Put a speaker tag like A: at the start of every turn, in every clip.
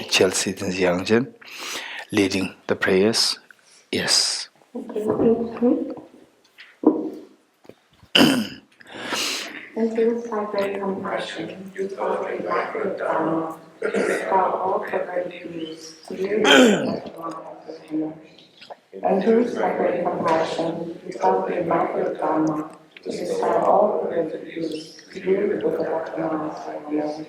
A: Chelsea Yangjen leading the prayers. Yes.
B: Until sacred compassion, you cultivate macro dharma, to dispel all perverted views, to do the Until sacred compassion, you cultivate macro dharma, to dispel all perverted views, to do the Buddha.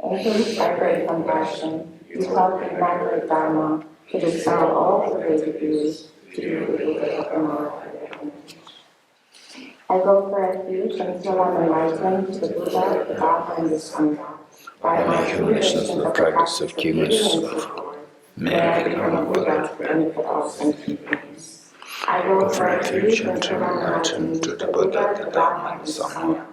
B: Until sacred compassion, you cultivate macro dharma, to dispel all perverted views, to do the Buddha. I go for refuge until I'm enlightened to the Buddha, the Dharma, and the Sangha. By my accumulations of the practice of cuteness, may I become a Buddha to benefit all sentient beings. I go for refuge until I'm enlightened to the Buddha, the Dharma, and the Sangha.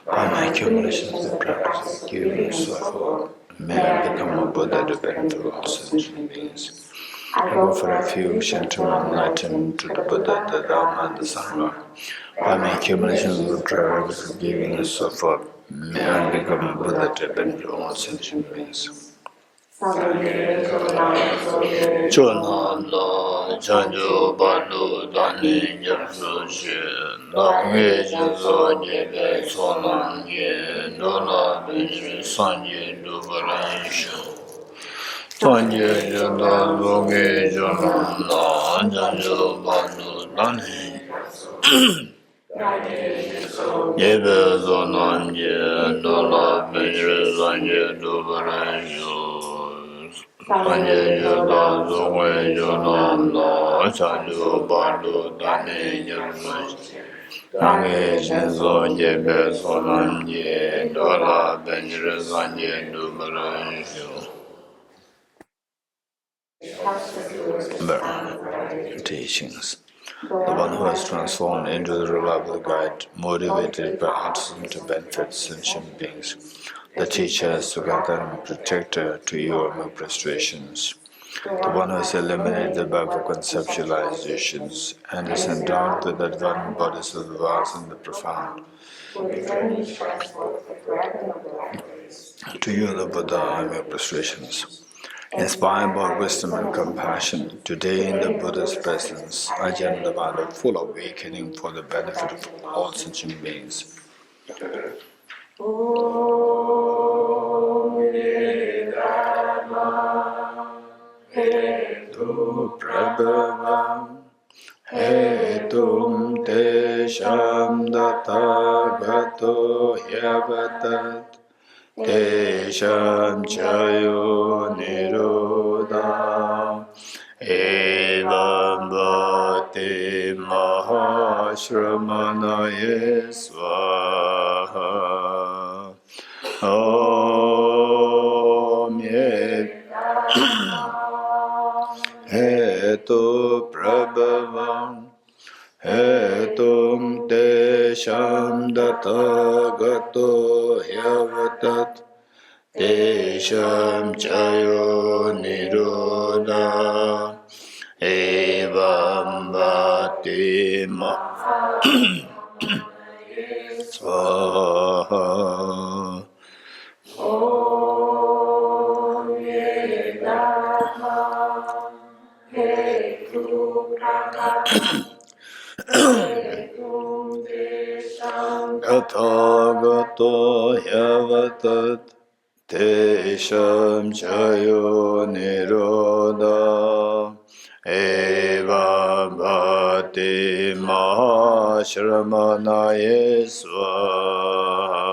B: By my accumulations of the practice of cuteness and so forth, may I become a Buddha to benefit all sentient beings. I go for refuge until I'm enlightened to the Buddha, the Dharma, and the Sangha. By my accumulations of the practice of giving and so forth, may I become a Buddha to benefit all sentient beings. Chonanda, Chanjo, Badu, Dani, Japsu, Shi, Nakhe, Jinso, Jebe, Sonan, Ye, Dola, Benji, Sanje, Dubaran, Shu. Sanje, Jada, Zoge, Jonanda, Chanjo, Badu, Dani, Jebe, Sonan, Ye, Dola, Benji, Sanje, Dubaran, Shu. Sanje Yoda Zongwe Yonanda Chanju Badu Dani Yurmush Nange Shenso Jebe Sonan Ye Dola Benjire Sanje Dubaran Shu. Teachings. The one who has transformed into the reliable guide, motivated by artisan to benefit sentient beings. The teacher is together and protector to your prostrations. The one who has eliminated the above conceptualizations and is endowed with advanced bodhisattvas in the profound. To you, the Buddha, are my prostrations. Inspired by wisdom and compassion, today in the Buddha's presence, I generate a full awakening for the benefit of all sentient beings. Hetu prabhavam hetum tesham datagato yavatat tesham chayo nirodha evam bhakti mahashramanaye swaha om Hetu prabhavam hetum tesham datagato yavatat tesham chayo nirodha evam bhakti swaha. Tathagato yavatat tesham chayo nirodha eva bhakti mahashramanaye swaha.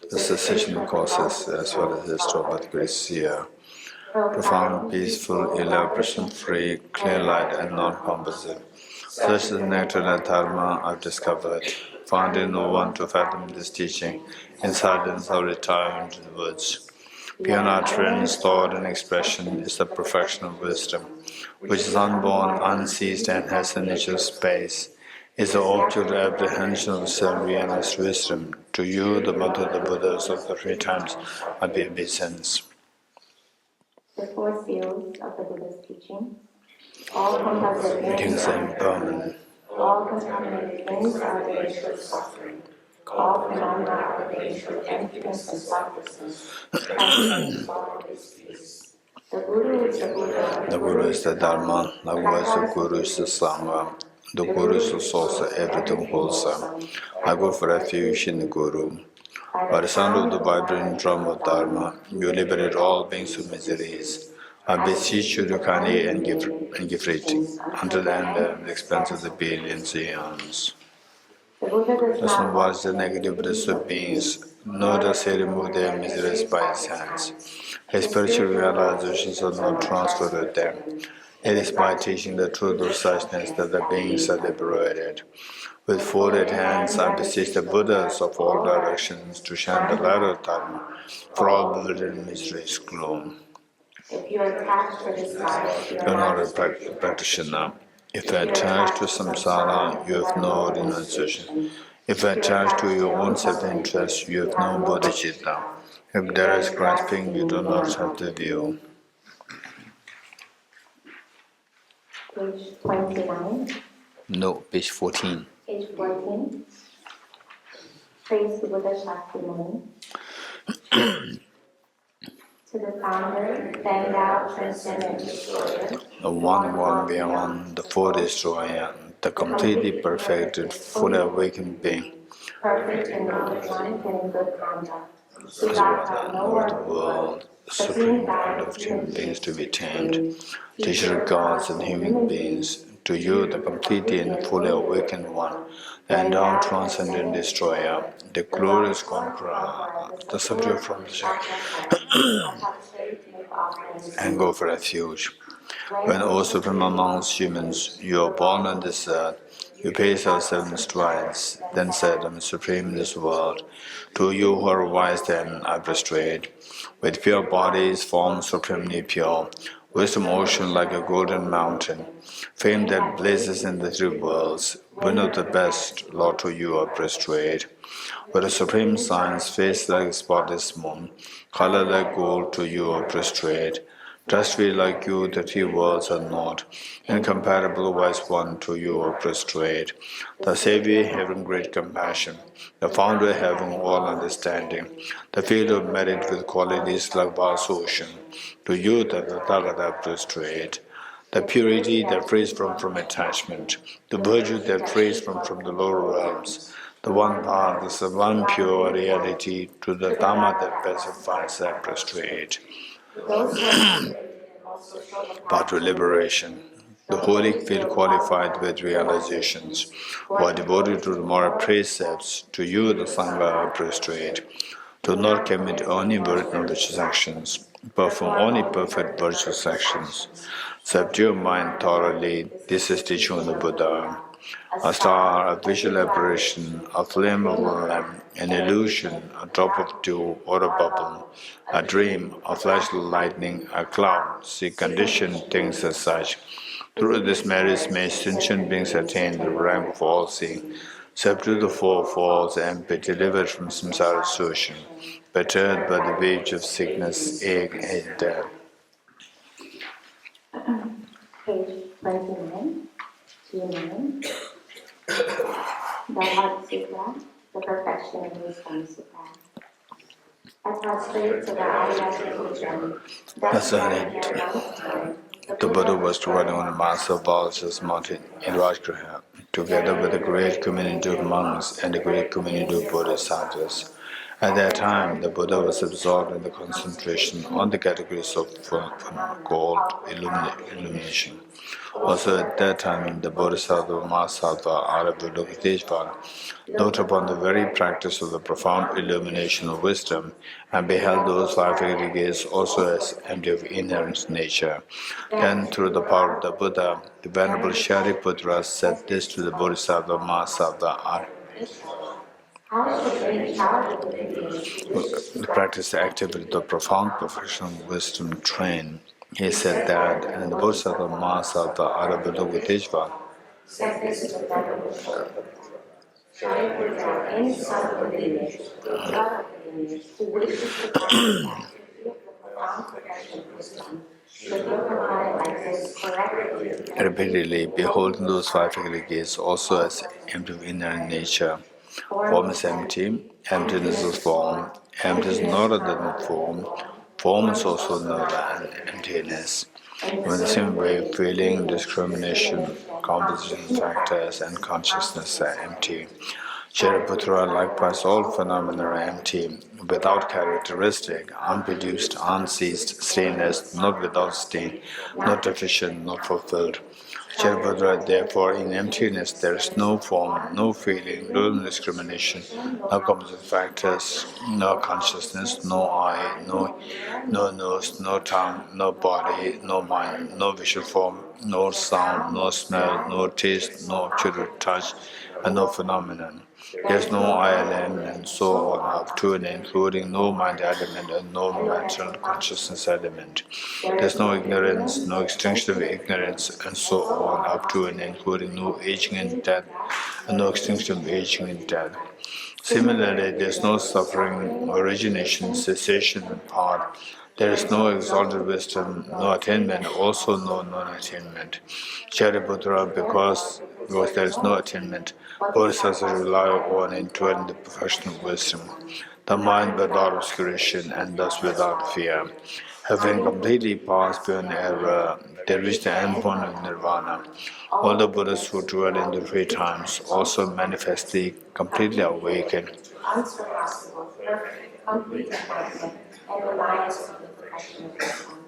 B: The cessation of causes as well as the strawberry gracia. Profound, peaceful, elaboration-free, clear light and non-composite. Such is the nectar and dharma I've discovered. Finding no one to fathom this teaching, in silence I'll retire into the woods. Beyond utterance, thought and expression is the perfection of wisdom, which is unborn, unceased and has the nature of space. Is the object of apprehension of self-realized wisdom. To you, the mother of the Buddhas of the three times, I be obeisance. The four seals of the Buddha's teaching. All composite
A: Greetings and impermanent.
B: All contaminated things are the nature of suffering. All phenomena are the nature of emptiness and selflessness. Transcends all its peace. The Guru is the Buddha.
A: The Guru is the Dharma. The Guru is the Sangha. The Guru is the source of everything wholesome. I go for refuge in the Guru. By the sound of the vibrant drum of Dharma, you liberate all beings of miseries. I beseech you to kindly and give rating until the end of the expanse of the billions eons. Does not watch the negative bliss of beings, nor does he remove their miseries by his hands. His spiritual realizations are not transferred to them. It is by teaching the truth of suchness that the beings are liberated. With folded hands, I beseech the Buddhas of all directions to shine the light of Dharma for all bewildered miseries gloom.
B: If you are attached to this life, you
A: are not a practitioner. If you are attached to samsara, you have no renunciation. If you are attached to your own self-interest, you have no bodhicitta. If there is grasping, you do not have the view.
B: Page 29.
A: No, page 14.
B: Page 14. Praise the Buddha Shakyamuni. To the founder, then thou transcendent destroyer,
A: The one beyond, the full destroyer, the completely perfected, fully awakened being.
B: Perfect in knowledge, life, and in good conduct.
A: Sivata, Lord of the world, supreme God of human beings to be tamed, teacher of gods and human beings, to you, the completely and fully awakened one, the endowed transcendent destroyer, the glorious conqueror, the subject from the and go for refuge. When, O supreme amongst humans, you are born on this earth, you paced our 7 strides, then said, I am supreme in this world. To you who are wise then, I prostrate. With pure bodies, formed supremely pure, wisdom ocean like a golden mountain, fame that blazes in the 3 worlds, winner of the best, Lord, to you I prostrate. With a supreme science, face like a spotless moon, color like gold, to you I prostrate. Trust we like you, the 3 worlds are not. Incomparable wise one, to you are prostrate. The Savior having great compassion, the Founder having all understanding, the field of merit with qualities like vast ocean, to you the Tathagata prostrate. The purity that frees from attachment, the virtue that frees from the lower realms, the one path, the one pure reality, to the Dhamma that pacifies and prostrate. Path to liberation. The holy feel qualified with realizations, who are devoted to the moral precepts, to you the Sangha prostrate. Do not commit only virtuous actions, perform only perfect virtuous actions. Subdue your mind thoroughly, this is teaching of the Buddha. A star, a visual apparition, a flame of a lamp, an illusion, a drop of dew or a bubble, a dream, a flash of lightning, a cloud, see conditioned things as such. Through this marriage may sentient beings attain the rank of all seeing, subdue the 4 falls and be delivered from samsara ocean, perturbed by the waves of sickness, ache, and death.
B: Page 29. 29. The Heart Sutra, the Perfection of Wisdom Sutra. I prostrate to the Adhyatma Pujan.
A: The Buddha was dwelling on the massive Balachas mountain in Rajgraha, together with a great community of monks and a great community of Bodhisattvas. At that time, the Buddha was absorbed in the concentration on the categories of gold, illumination. Also at that time, the Bodhisattva Mahasattva Avalokiteshvara looked upon the very practice of the profound illumination of wisdom and beheld those 5 aggregates also as empty of inherent nature. Then, through the power of the Buddha, the Venerable Shariputra said this to the Bodhisattva Mahasattva the practice activity of profound professional wisdom trained. He said that, and the Bodhisattva Mahasattva Avalokiteshvara said this to the Venerable Shariputra, any son of the lineage, or daughter of the lineage, who wishes to practice the activity of the profound profession of wisdom,
B: Should look upon it like this correctly.
A: Repeatedly beholding those five aggregates also as empty of inner nature. Form is empty, emptiness is form, emptiness is not other than form is also not than emptiness. In the same way, feeling, discrimination, composition factors, and consciousness are empty. Shariputra, likewise, all phenomena are empty, without characteristic, unproduced, unceased, stainless, not without stain, not deficient, not fulfilled. Shariputra, therefore, in emptiness there is no form, no feeling, no discrimination, no composite factors, no consciousness, no eye, no nose, no tongue, no body, no mind, no visual form, no sound, no smell, no taste, no object touch, and no phenomenon. There is no I element and so on up to and including no mind element and no mental consciousness element. There is no ignorance, no extinction of ignorance, and so on up to and including no aging and death, and no extinction of aging and death. Similarly, there is no suffering, origination, cessation, and part. There is no exalted wisdom, no attainment, also no non-attainment. Shariputra, because there is no attainment, Bodhisattvas rely on and dwell in the perfection of wisdom, the mind without obscuration and thus without fear. Having completely passed beyond error, they reach the end point of nirvana. All the Buddhas who dwell in the three times also manifestly completely awaken.
B: Unsurpassable, perfect, complete enlightenment, and reliance on the perfection of wisdom.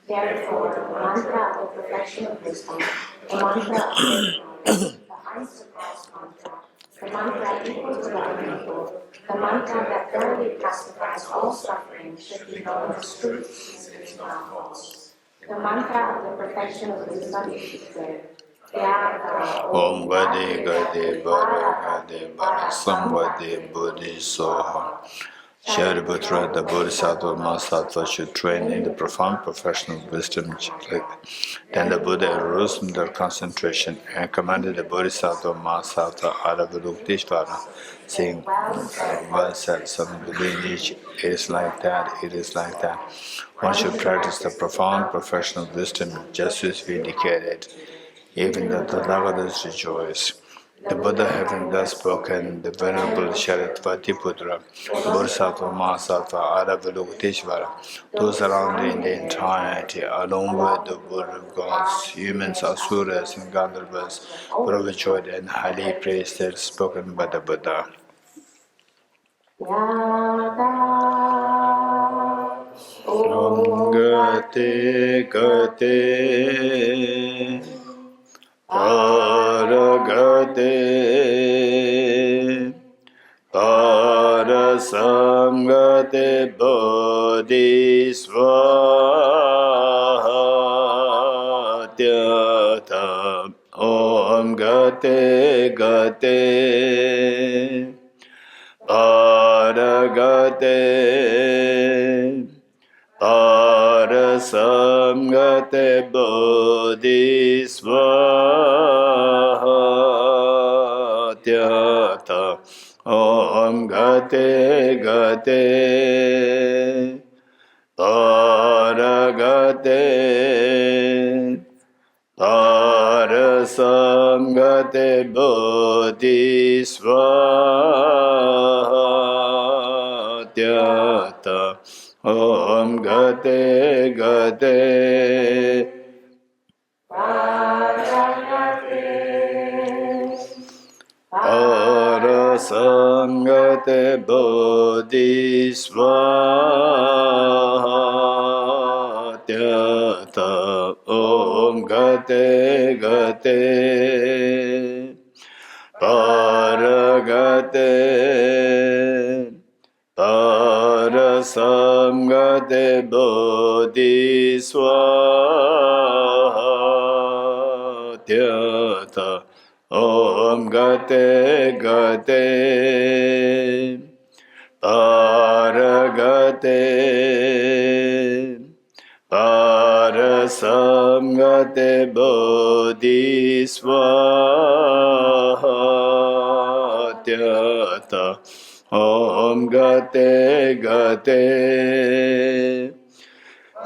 B: Therefore, the mantra of the perfection of wisdom, the mantra of the unsurpassed mantra, the mantra equal to the unequal, the mantra that thoroughly pacifies all suffering should be known as truth since it is not false. The mantra of the perfection of wisdom is declared.
A: Om Gade Gade Bara Gade Bara Samvade Buddhi Soha. Shariputra, the Bodhisattva Mahasattva should train in the profound professional wisdom. Then the Buddha arose from their concentration and commanded the Bodhisattva Mahasattva Avalokiteshvara, saying, well said, son of the lineage, it is like that, it is like that. One should practice the profound professional wisdom just as we indicated. Even the Tathagatas rejoice. The Buddha, having thus spoken, the Venerable Shariputra, Bodhisattva Mahasattva Avalokiteshvara, those around in the entirety, along with the world of gods, humans, asuras, and Gandharvas, were overjoyed and highly praised as spoken by the Buddha. Om Gate Gate Paragate Parasamgate Bodhisvatyata Om Gate Gate Paragate Parasamgate Bodhisvatyata Om Gate Gate Paragate Parasamgate Bodhisvatyata Om Gate Gate Parasamgate Bodhisvatyata Om Gate Gate Paragate Parasamgate Bodhisvatyata Om Gate Gate Paragate Parasamgate Bodhisvatyata Om Gate Gate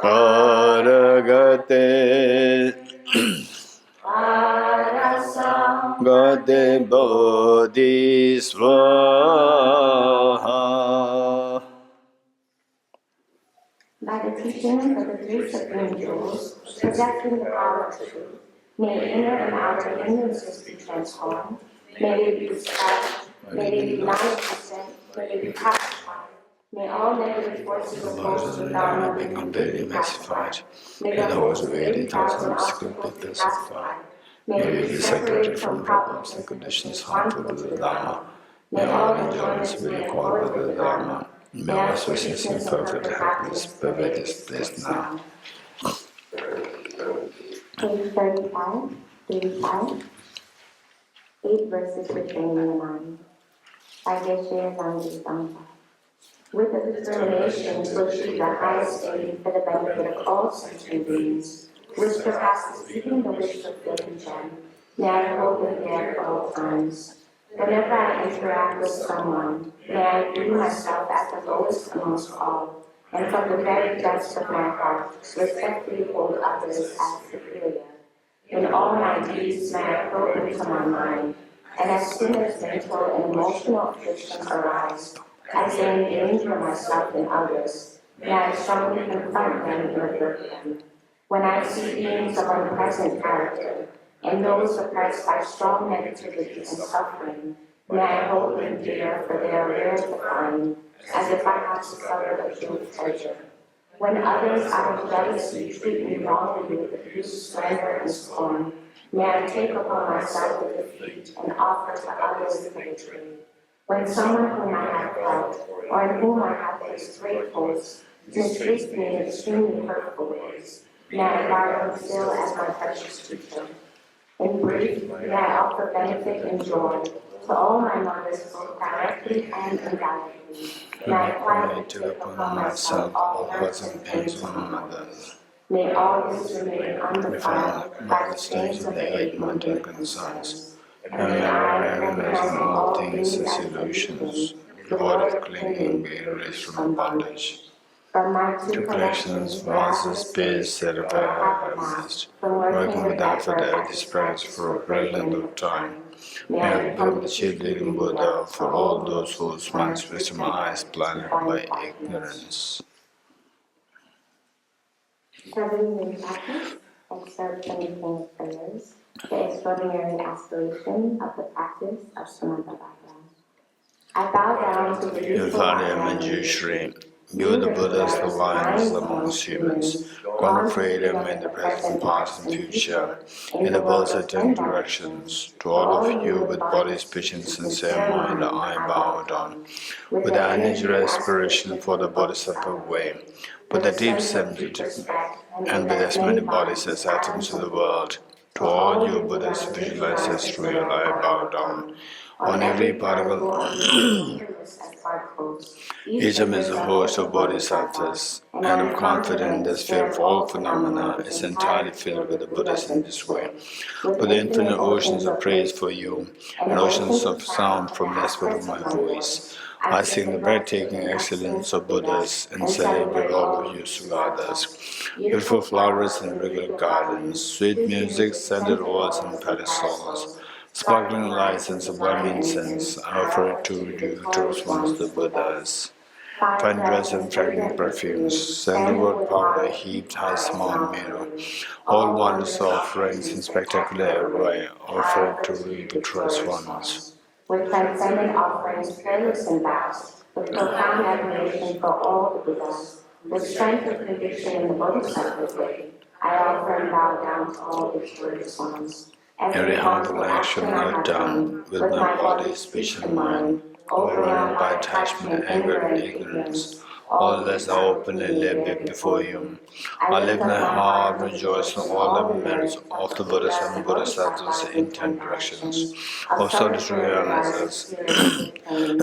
A: Paragate Gate Gate Bodhi Swaha.
B: By the teachings of the three supreme jewels, possessing the power of truth, may inner and outer hindrances be transformed, may they be dispelled, may they be non-existent, may they be pacified, may all negative forces opposed to Dharma be completely pacified, may the host of 80,000 obstacles be pacified, may we be separated from problems and conditions harmful to the Dharma, may all endurance be recalled with the Dharma, may all sweetness and perfect happiness pervade this place now. Page 35, 8 verses for training the mind. By Geshe Dorji Damdul. With the determination to achieve the highest aim for the benefit of all sentient beings, which surpasses even the wish of filthy gem, may I hold it there at all times. Whenever I interact with someone, may I view myself as the lowest amongst all, and from the very depths of my heart, respectfully hold others as superior. In all my deeds, may I probe into my mind, and as soon as mental and emotional afflictions arise, as they endanger myself and others, may I strongly confront them and avert them. When I see beings of unpleasant character, and those oppressed by strong negativity and suffering, may I hold them dear, for they are rare to find, as if I had discovered a true treasure. When others out of jealousy treat me wrongly with abuse, slander, and scorn, may I take upon myself the defeat and offer to others the victory. When someone whom I have helped, or in whom I have placed great hopes, mistreats me in extremely hurtful ways, may I regard him still as my precious teacher. In brief, may I offer benefit and joy to all my mothers both directly and indirectly. May I quietly take upon myself all hurts and pains of my mothers. May all this remain undefiled by the stains of the 8 mundane concerns. And may I recognize in all things as illusions, devoid of clinging, be released from bondage. From my two collections, vases, space, that I have amassed, working with effort at this practice for a great length of time, may I become the chief leading Buddha for all those whose minds, wisdom, and eyes blinded by ignorance. Studying in practice, excerpt from the King's Prayers, the extraordinary aspiration of the practice of Samantabhadra. I bow down to the useful
A: Manjushri. You, the Buddhas, the lions amongst humans, gone afraid and in the present, past, and future, in the world's 10 directions. To all of you with body, speech, and sincere mind, I bow down. With the unusual aspiration for the Bodhisattva way, with a deep sensitivity, and with as many bodies as atoms in the world. To all you Buddhas visualize as real, I bow down. On every particle, each of them is a host of bodhisattvas, and I'm confident the sphere of all phenomena is entirely filled with the Buddhas in this way. With the infinite oceans of praise for you, and oceans of sound from the aspect of my voice, I sing the breathtaking excellence of Buddhas and celebrate all of you Sugatas. Beautiful flowers in regular gardens, sweet music, scented oils and parasols, sparkling lights and sublime incense, I offer it to you to respond to the Buddhas. Fine dress and fragrant perfumes, sandalwood powder heaped high small mirror, all wondrous offerings in spectacular array, offer it to you the truest ones.
B: With transcendent offerings, fearless and vast, with profound admiration for all the Buddhas, with strength of conviction in the Bodhisattva way, I offer and bow down to all victorious ones.
A: Every harmful action I have done, with my body, speech, and mind, overwhelmed by attachment, anger, and ignorance, all this I openly lay before you. I lift my heart, rejoice in all the merits of the Buddhas and Bodhisattvas in 10 directions, of solitary realizers, and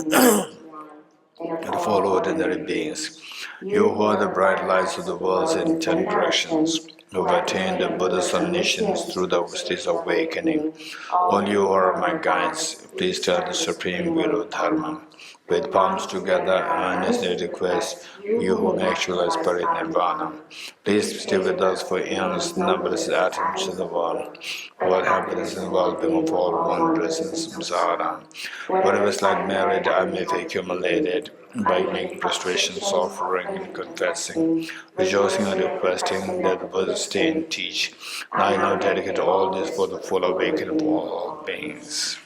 A: of all ordinary beings. You who are the bright lights of the world in 10 directions, who have attained the Buddha's omniscience through the states of awakening. All you who are my guides, please tell the Supreme Guru Dharma. With palms together, earnestly request, you who actualize Parinirvana, please stay with us for eons, numberless atoms of the world. What happiness involving of all wonders in samsara. Whatever is like merit I may have accumulated by making prostrations, offering and confessing, rejoicing and requesting that the Buddhas stay and teach. I now dedicate all this for the full awakening of all beings.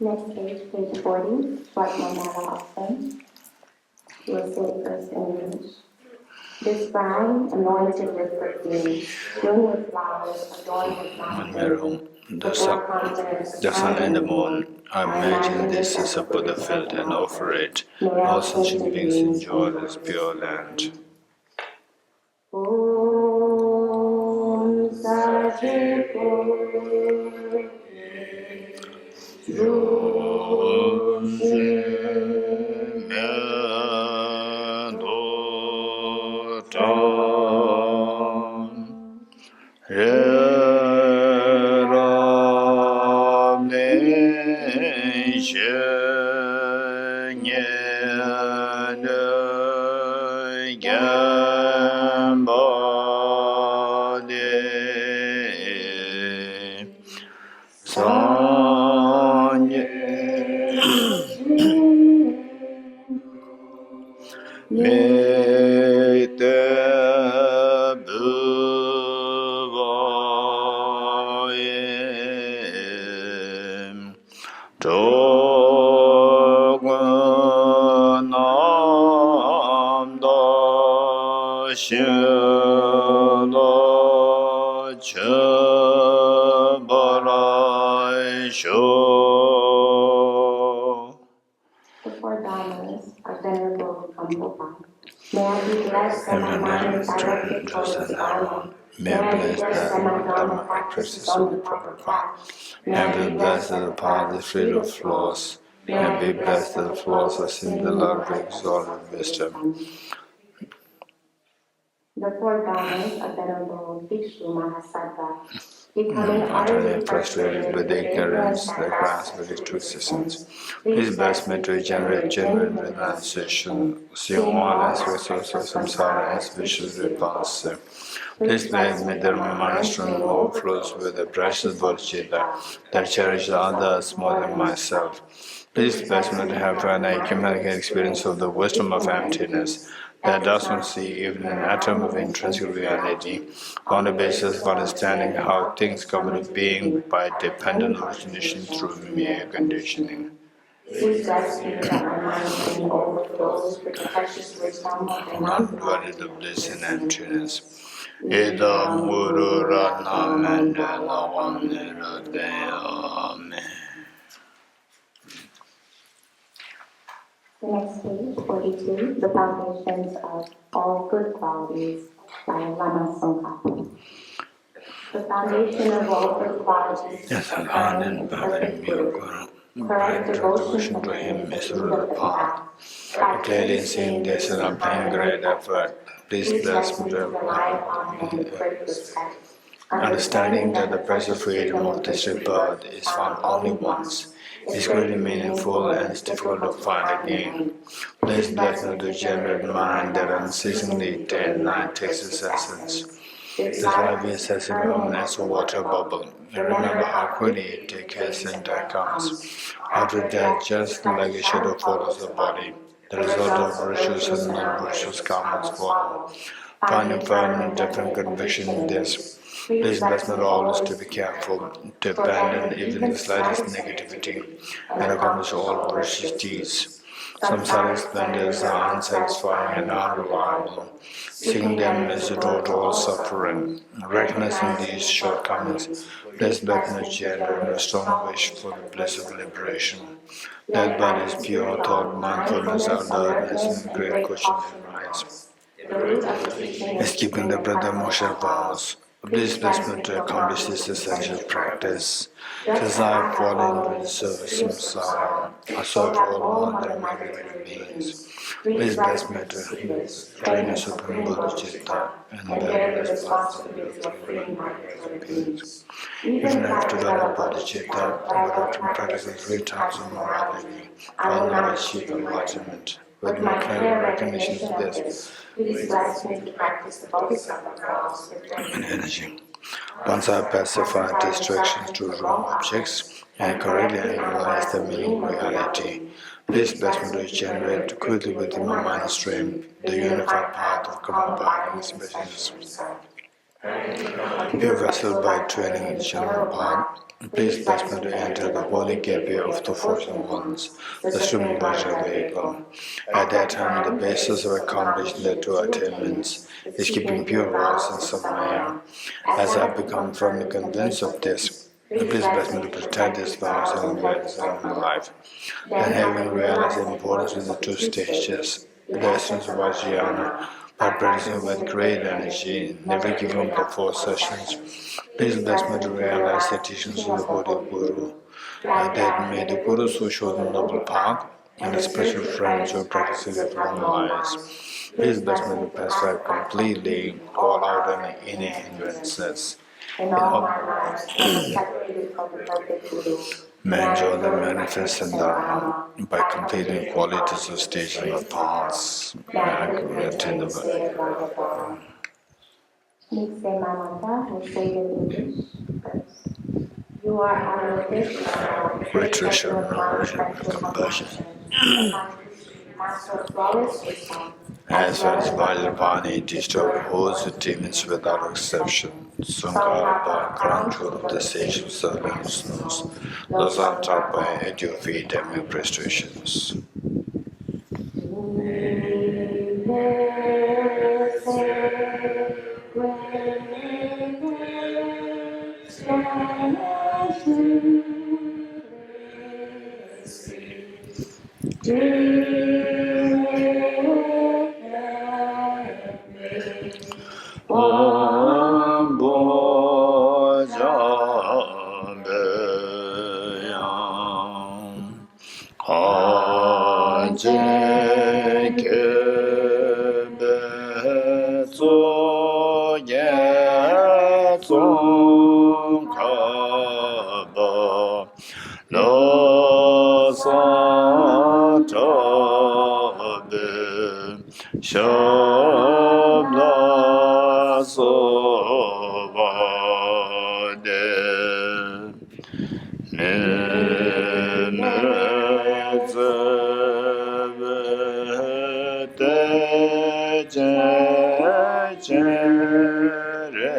B: Next page 40, Swipe Mandala Offering. We'll say it first in English. This shrine, anointed with perfume, strewn with flowers, adorned with mountains,
A: the sun and the moon. I imagine this as a Buddha field and offer it. All sentient beings enjoy this pure land.
B: Om The four dharmas are venerable humble God. May I be blessed that my mind is directed towards this dharma. May I be blessed that my dharma practices on the proper path. May I be blessed that the path is free of flaws. May I be blessed that the flaws are seen the love of exalted wisdom. The four dharmas are venerable Bhikshu Mahasattva. Becoming utterly frustrated with ignorance that grasps with its existence. Please bless me to generate genuine realization, seeing all aspects of samsara as vicious repulsive. Please bless me that my mind strong overflows with the precious Bodhichitta that cherishes others more than myself. Please bless me to have an ecumenical experience of the wisdom of emptiness that does not see even an atom of intrinsic reality, on the basis of understanding how things come into being by dependent origination through mere conditioning. Please bless me that my mind overflows with the precious wisdom of the non-duality of bliss and emptiness. Ida Muru Ratna Mandala Wanirade Amen. The next page, 42, the foundations of all good qualities by Lama Tsongkhapa. The foundation of all good qualities is perfect Guru. Correct devotion to him is the root of the path. Clearly seeing this and applying great effort, please bless me to rely upon him with great respect. Understanding that the precious freedom of this rebirth is found only once, is greatly meaningful and is difficult to find again. Please bless me to generate mind that unceasingly day and night takes its essence. This life is as impermanent as a water bubble. Remember how quickly it decays and decays. After death, just like a shadow follows the body, the result of virtuous and non-virtuous karmas follow. Finding firm and different conviction in this, please bless me always to be careful, to abandon even the slightest negativity, and accomplish all virtuous deeds. Samsaric splendors are unsatisfying and unreliable. Seeing them is the door to all suffering. Recognizing these shortcomings, please bless me generate a strong wish for the bliss of liberation. That body's pure thought, mindfulness, alertness, and great cushion and rise. Is keeping the brother Moshe vows.
A: Please bless me to accomplish this essential practice. As I fall into the service of Messiah, I serve all other living beings. Please bless me to train a supreme Bodhichitta and bear the responsibility of freeing living beings. Even after developing Bodhichitta, but often practicing 3 types of morality, I will not achieve enlightenment. With my clear recognition of this, please bless me to practice the Bodhisattva vows with energy. Once I pacify distractions to wrong objects and correctly analyze the meaning of reality, please bless me to generate quickly within my mind stream the unified path of combining species. Pure vessel by training in the general path, please bless me to enter the holy gateway of the Fortune Ones, the stream virtual vehicle. At that time, the basis of accomplishing the 2 attainments is keeping pure vows and submire. As I become firmly convinced of this, please bless me to protect these vows and realize in my life. Then, having realized the importance of the 2 stages, the essence of Vajrayana, by practicing with great energy, never giving up 4 sessions, please bless me to realize the teachings of the Holy Guru. That may the Gurus who show the noble path and the spiritual friends who practice it for long lives. Please bless me to pacify completely all out any hindrances. In all my lives, I am separated from the perfect Guru. May enjoy the manifest Dharma by completing qualities of stages of paths. May I attain the
B: Please say my mantra, we'll say it in English first. You are our
A: Retreat knowledge and compassion.
B: Master of flawless wisdom.
A: As well as Vajrapani, destroy all the demons without exception. Sankara, crown jewel of the sage of serving snows. Those are taught by at your feet and my prestations. Om Bodhgaya Haje Kebe Tsoye Tsongkaba Lo Sa Tabe Shabla Sovade Nemezevete Jerese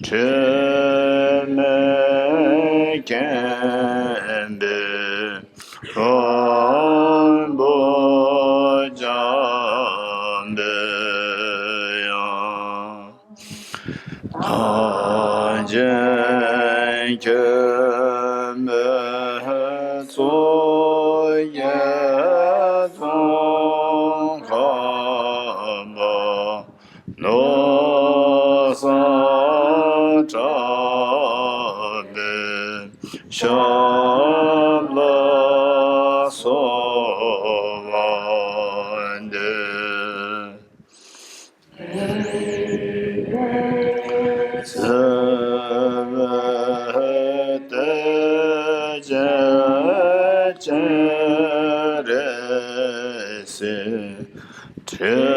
A: Chemekembe Shabla Sovande Sevete Jerese Temekembe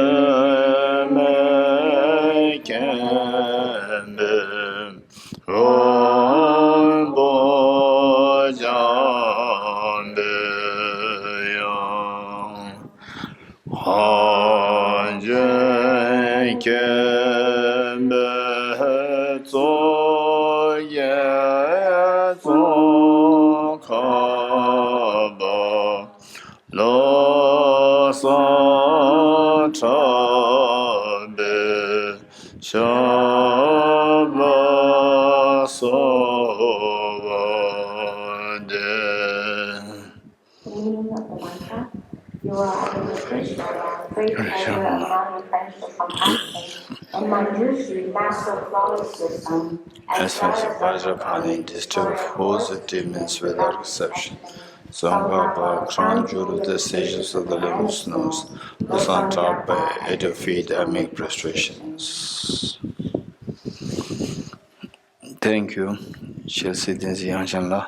A: Shabla Sovade.
B: Meaning of the mantra, you are either the first or great pleasure of non-differential compassion and Manjushri, master flawless system,
A: as well as Vajrapani, disturb force of demons without exception. Sangha crown jewel of the sages of the living snows, the sun top at your feet and make prostrations. Thank you, Chelsea Dinzi Anjanla.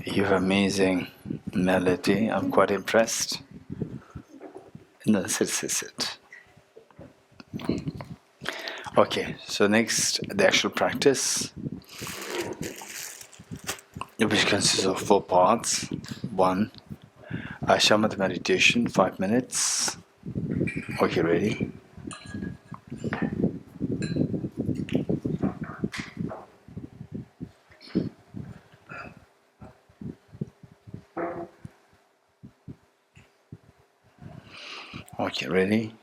A: You have amazing melody. I'm quite impressed. No, sit. Okay, so next, the actual practice, which consists of 4 parts. 1, shamatha meditation, 5 minutes. Okay, ready? Okay, ready?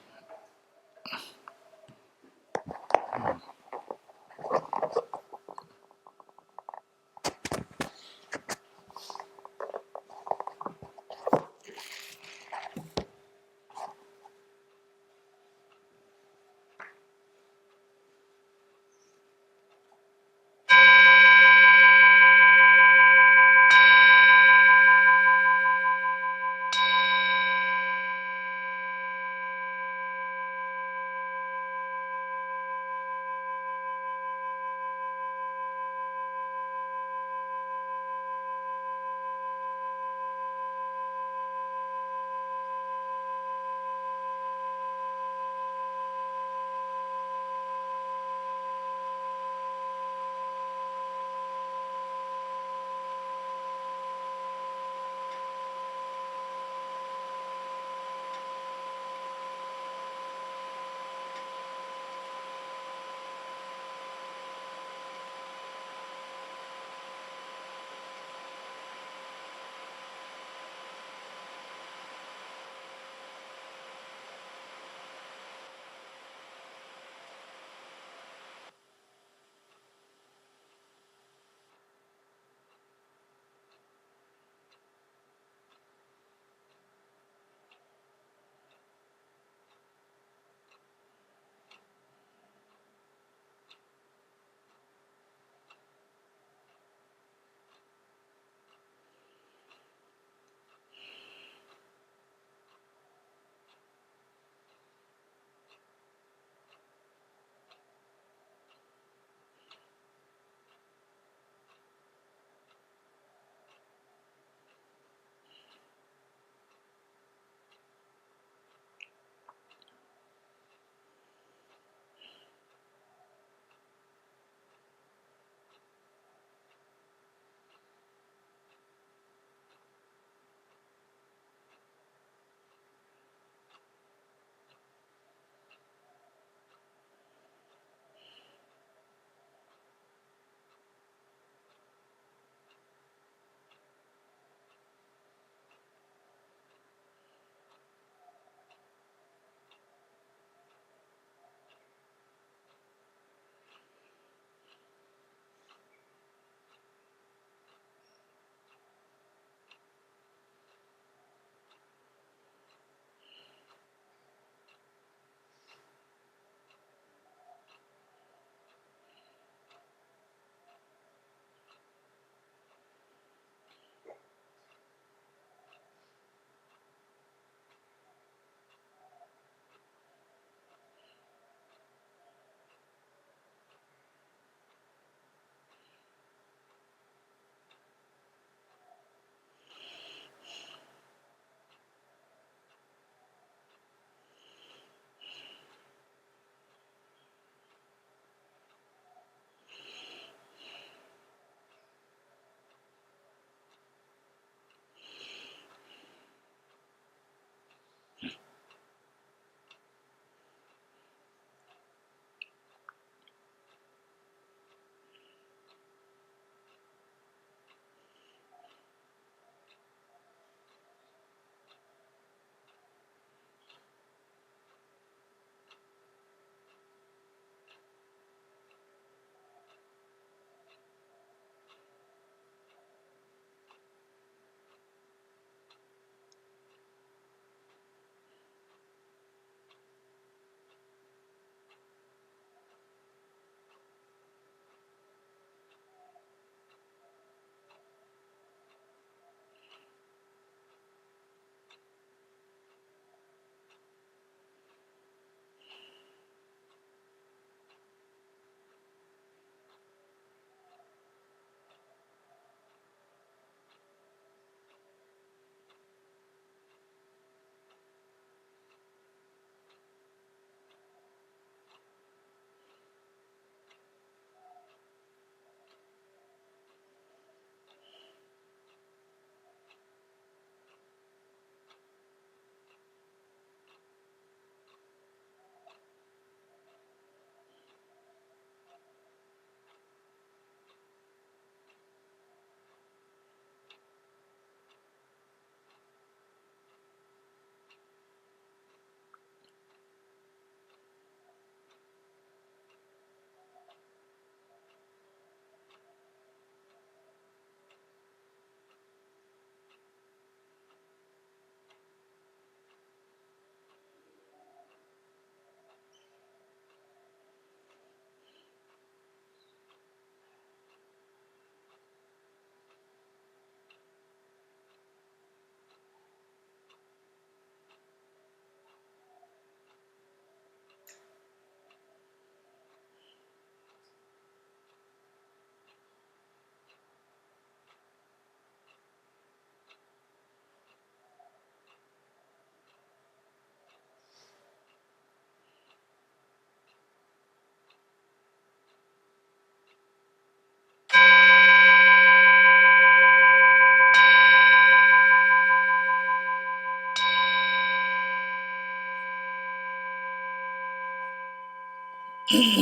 A: Okay.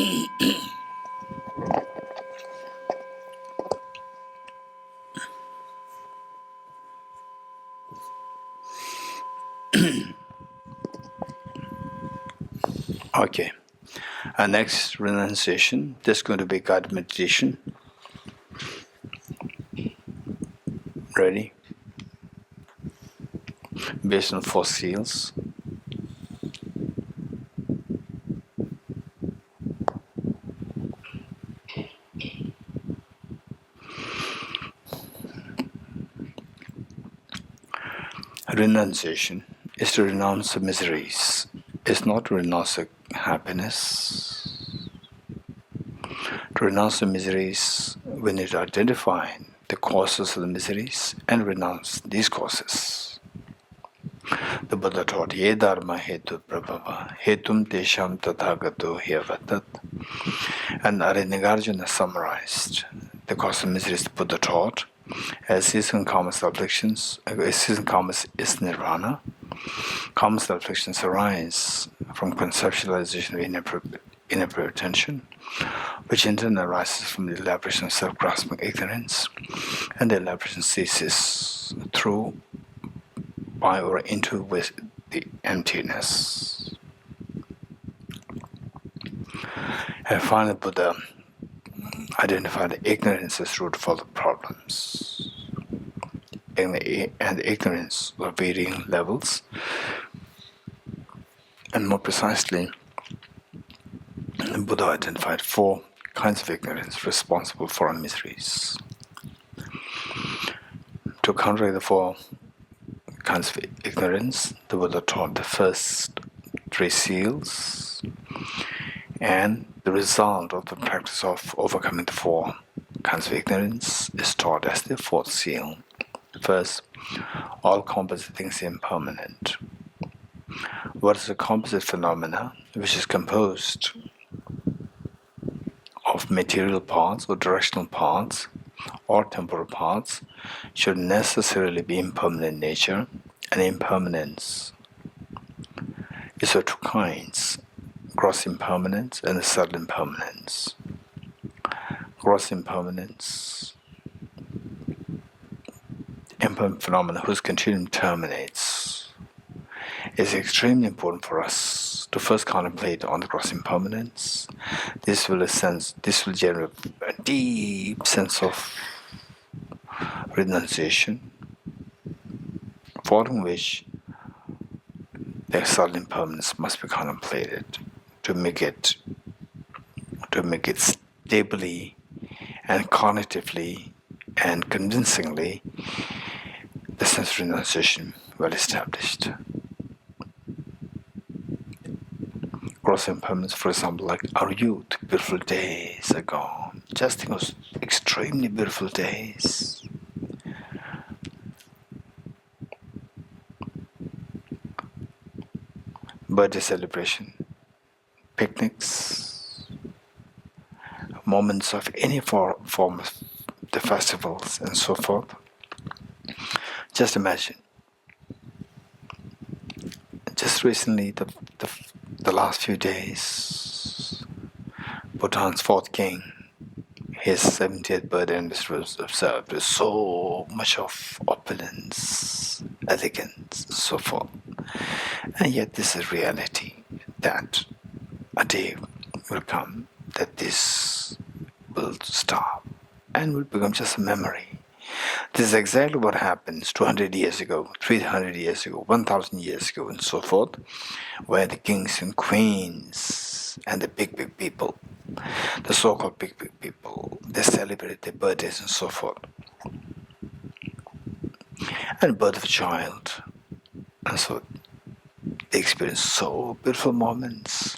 A: Our next renunciation, this is going to be guided meditation. Ready? Based on 4 seals. Renunciation is to renounce the miseries. It's not to renounce the happiness. To renounce the miseries, we need to identify the causes of the miseries and renounce these causes. The Buddha taught, Ye dharma hetu prabhava, hetum tesham tathagato hyevatat. And Nagarjuna summarized the cause of miseries the Buddha taught as seasons and karmas afflictions. Seasons and karmas is nirvana. Karmas afflictions arise from conceptualization of inappropriate attention, which in turn arises from the elaboration of self-grasping ignorance, and the elaboration ceases through, by, or into with the emptiness. And finally, Buddha identified the ignorance as root of all the problems, and the ignorance of varying levels, and more precisely, the Buddha identified 4 kinds of ignorance responsible for our miseries. To counter the 4 kinds of ignorance, the Buddha taught the first 3 seals, and the result of the practice of overcoming the 4 kinds of ignorance is taught as the 4th seal. First, all composite things are impermanent. What is a composite phenomena which is composed of material parts or directional parts or temporal parts should necessarily be impermanent in nature, and impermanence is of 2 kinds, gross impermanence and subtle impermanence. Gross impermanence, impermanent phenomena whose continuum terminates. It's extremely important for us to first contemplate on the gross impermanence. This will generate a deep sense of renunciation, following which the subtle impermanence must be contemplated to make it stably and cognitively and convincingly the sense of renunciation well established. Gross impermanence, for example, like our youth, beautiful days are gone. Just think of extremely beautiful days. Birthday celebration, picnics, moments of any form of the festivals and so forth. Just imagine. Just recently, the last few days, Bhutan's 4th king, his 70th birthday anniversary was observed with so much of opulence, elegance, and so forth. And yet this is reality, that a day will come that this will stop and will become just a memory. This is exactly what happens 200 years ago, 300 years ago, 1,000 years ago, and so forth, where the kings and queens and the big people, the so-called big people, they celebrate their birthdays and so forth. And birth of a child, and so they experience so beautiful moments,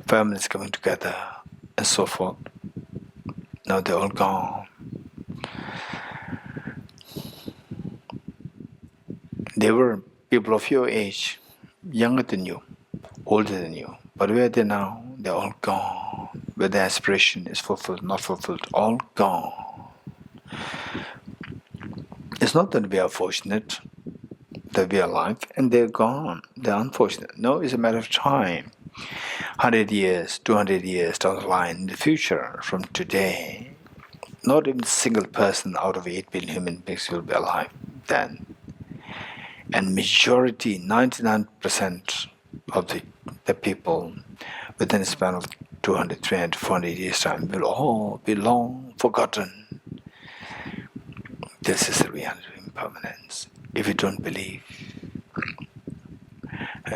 A: families coming together, and so forth. Now they're all gone. They were people of your age, younger than you, older than you. But where are they now? They're all gone. Where the aspiration is fulfilled, not fulfilled, all gone. It's not that we are fortunate that we are alive and they're gone. They're unfortunate. No, it's a matter of time. 100 years, 200 years down the line in the future from today, not even a single person out of 8 billion human beings will be alive then. And majority, 99% of the people within a span of 200, 300, 400 years time will all be long forgotten. This is the reality of impermanence. If you don't believe,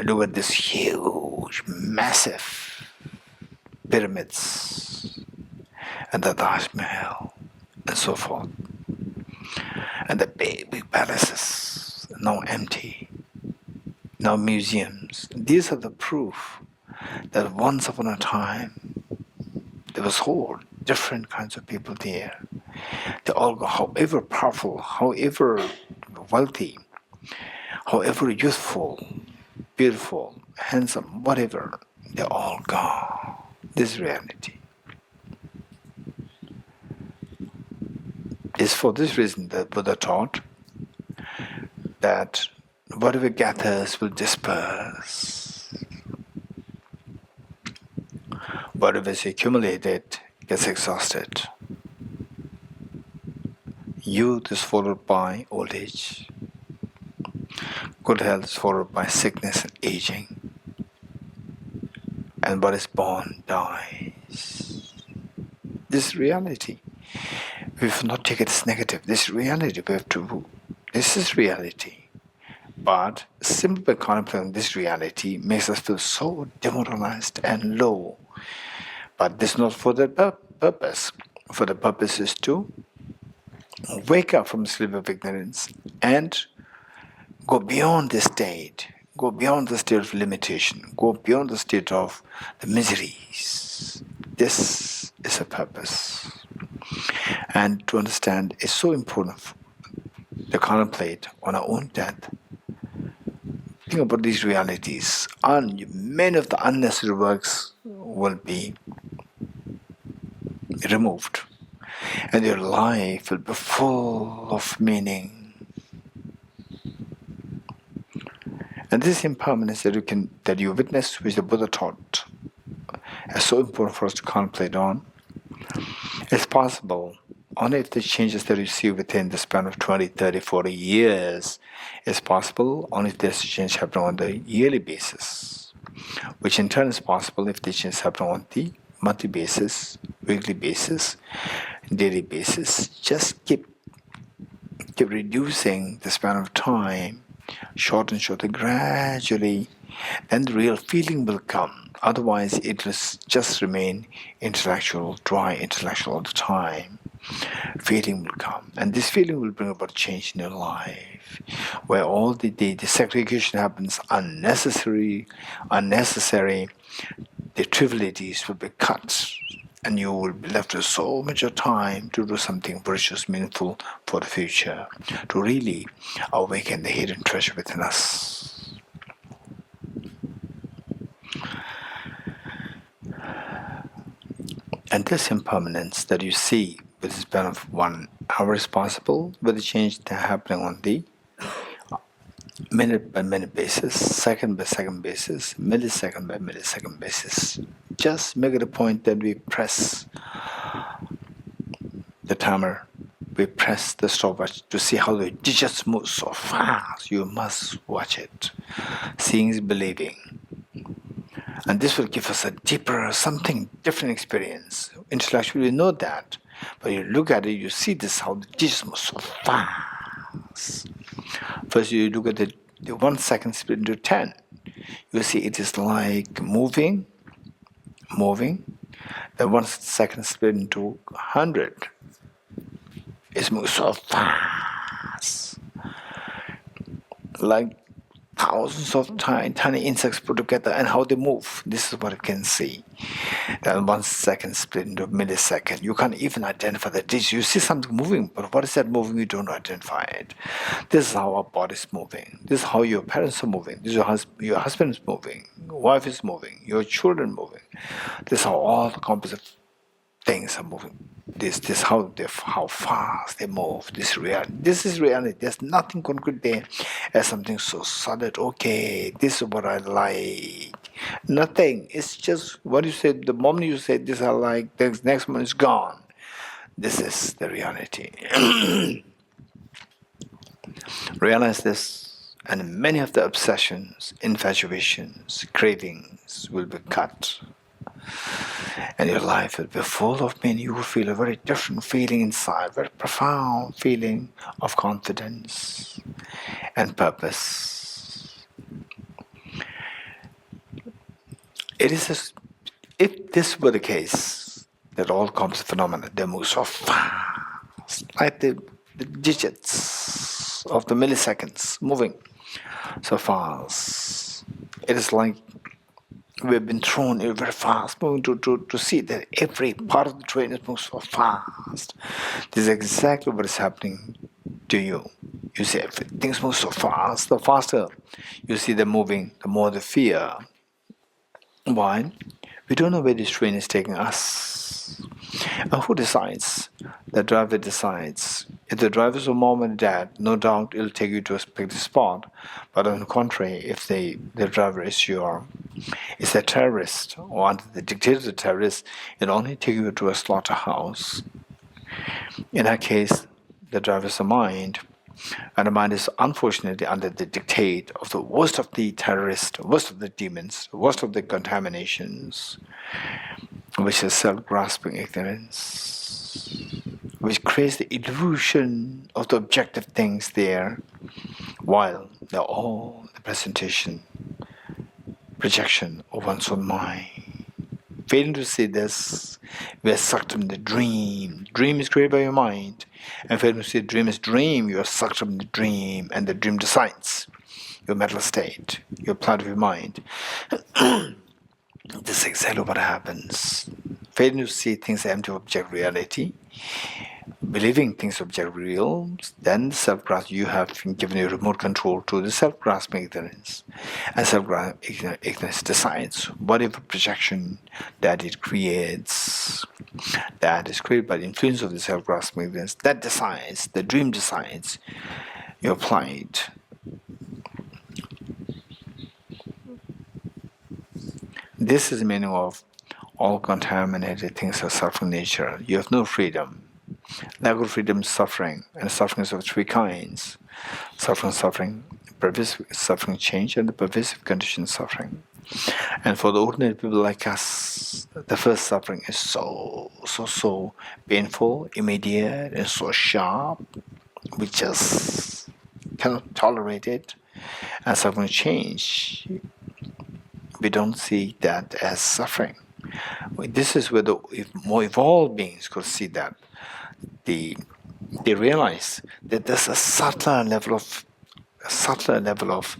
A: look at this huge, massive pyramids and the Taj Mahal and so forth. And the big, big palaces, now empty, now museums. These are the proof that once upon a time there was whole different kinds of people there. They all, however powerful, however wealthy, however youthful, beautiful, handsome, whatever, they're all gone. This is reality. It's for this reason that Buddha taught that whatever gathers will disperse. Whatever is accumulated gets exhausted. Youth is followed by old age. Good health is followed by sickness and aging. And what is born dies. This is reality. We have not taken it as negative. This is reality. This is reality. But simply by contemplating this reality makes us feel so demoralized and low. But this is not for the purpose. For the purpose is to wake up from the sleep of ignorance and go beyond this state. Go beyond the state of limitation. Go beyond the state of the miseries. This is a purpose. And to understand, it's so important to contemplate on our own death. Think about these realities. Many of the unnecessary works will be removed. And your life will be full of meaning. And this impermanence that you witness, which the Buddha taught, is so important for us to contemplate on. It's possible only if the changes that you see within the span of 20, 30, 40 years is possible only if there's a change happening on the yearly basis, which in turn is possible if the change happen on the monthly basis, weekly basis, daily basis. Just keep reducing the span of time, short and shorter gradually, then the real feeling will come. Otherwise, it will just remain intellectual, dry intellectual all the time. Feeling will come, and this feeling will bring about change in your life, where all the segregation happens unnecessary, the trivialities will be cut, and you will be left with so much of time to do something virtuous, meaningful for the future, to really awaken the hidden treasure within us. And this impermanence that you see with the span of 1 hour is possible with the change that happening on the minute by minute basis, second by second basis, millisecond by millisecond basis. Just make it a point that we press the timer, we press the stopwatch to see how the digits move so fast. You must watch it. Seeing is believing. And this will give us a deeper, something different experience. Intellectually, you know that. But you look at it, you see this, how the digits move so fast. First, you look at the 1 second split into 10. You see it is like moving. The 1 second split into 100. It's moving so fast. Like thousands of tiny insects put together, and how they move. This is what you can see. Then 1 second split into a millisecond. You can't even identify the digits. You see something moving, but what is that moving? You don't identify it. This is how our body is moving. This is how your parents are moving. This is your husband is moving. Your wife is moving. Your children moving. This is how all the composite things are moving. This how fast they move. This is reality. There's nothing concrete there as something so solid. Okay, this is what I like. Nothing. It's just what you said. The moment you say this, I like. The next one is gone. This is the reality. Realize this, and many of the obsessions, infatuations, cravings will be cut, and your life will be full of meaning. You will feel a very different feeling inside, very profound feeling of confidence and purpose. It is as if this were the case, that all complex phenomena, they move so fast, like the digits of the milliseconds moving so fast. It is like we've been thrown very fast, moving to see that every part of the train is moving so fast. This is exactly what is happening to you. You see, things move so fast, the faster you see them moving, the more the fear. Why? We don't know where this train is taking us. And who decides? The driver decides. If the driver is a mom and dad, no doubt it'll take you to a specific spot. But on the contrary, if the driver is a terrorist, or under the dictate of the terrorist, it'll only take you to a slaughterhouse. In that case, the driver is a mind, and the mind is unfortunately under the dictate of the worst of the terrorists, worst of the demons, worst of the contaminations, which is self-grasping ignorance, which creates the illusion of the objective things there, while they're all the presentation, projection of one's own mind. Failing to see this, we are sucked in the dream. Dream is created by your mind. And failing to see dream is dream, you are sucked in the dream, and the dream decides your mental state, your plan of your mind. This is exactly what happens. Failing to see things as empty object reality, believing things object real, then self-grasp, you have given your remote control to the self-grasping ignorance. And self-grasping ignorance decides whatever projection that it creates, that is created by the influence of the self-grasping ignorance, that decides, the dream decides your plight. This is the meaning of all contaminated things are suffering nature. You have no freedom. Lack of freedom is suffering, and suffering is of three kinds. Suffering, pervasive suffering change, and the pervasive condition suffering. And for the ordinary people like us, the first suffering is so painful, immediate, and so sharp, we just cannot tolerate it. And suffering change, we don't see that as suffering. This is where the more evolved beings could see that. They realize that there's a subtler level of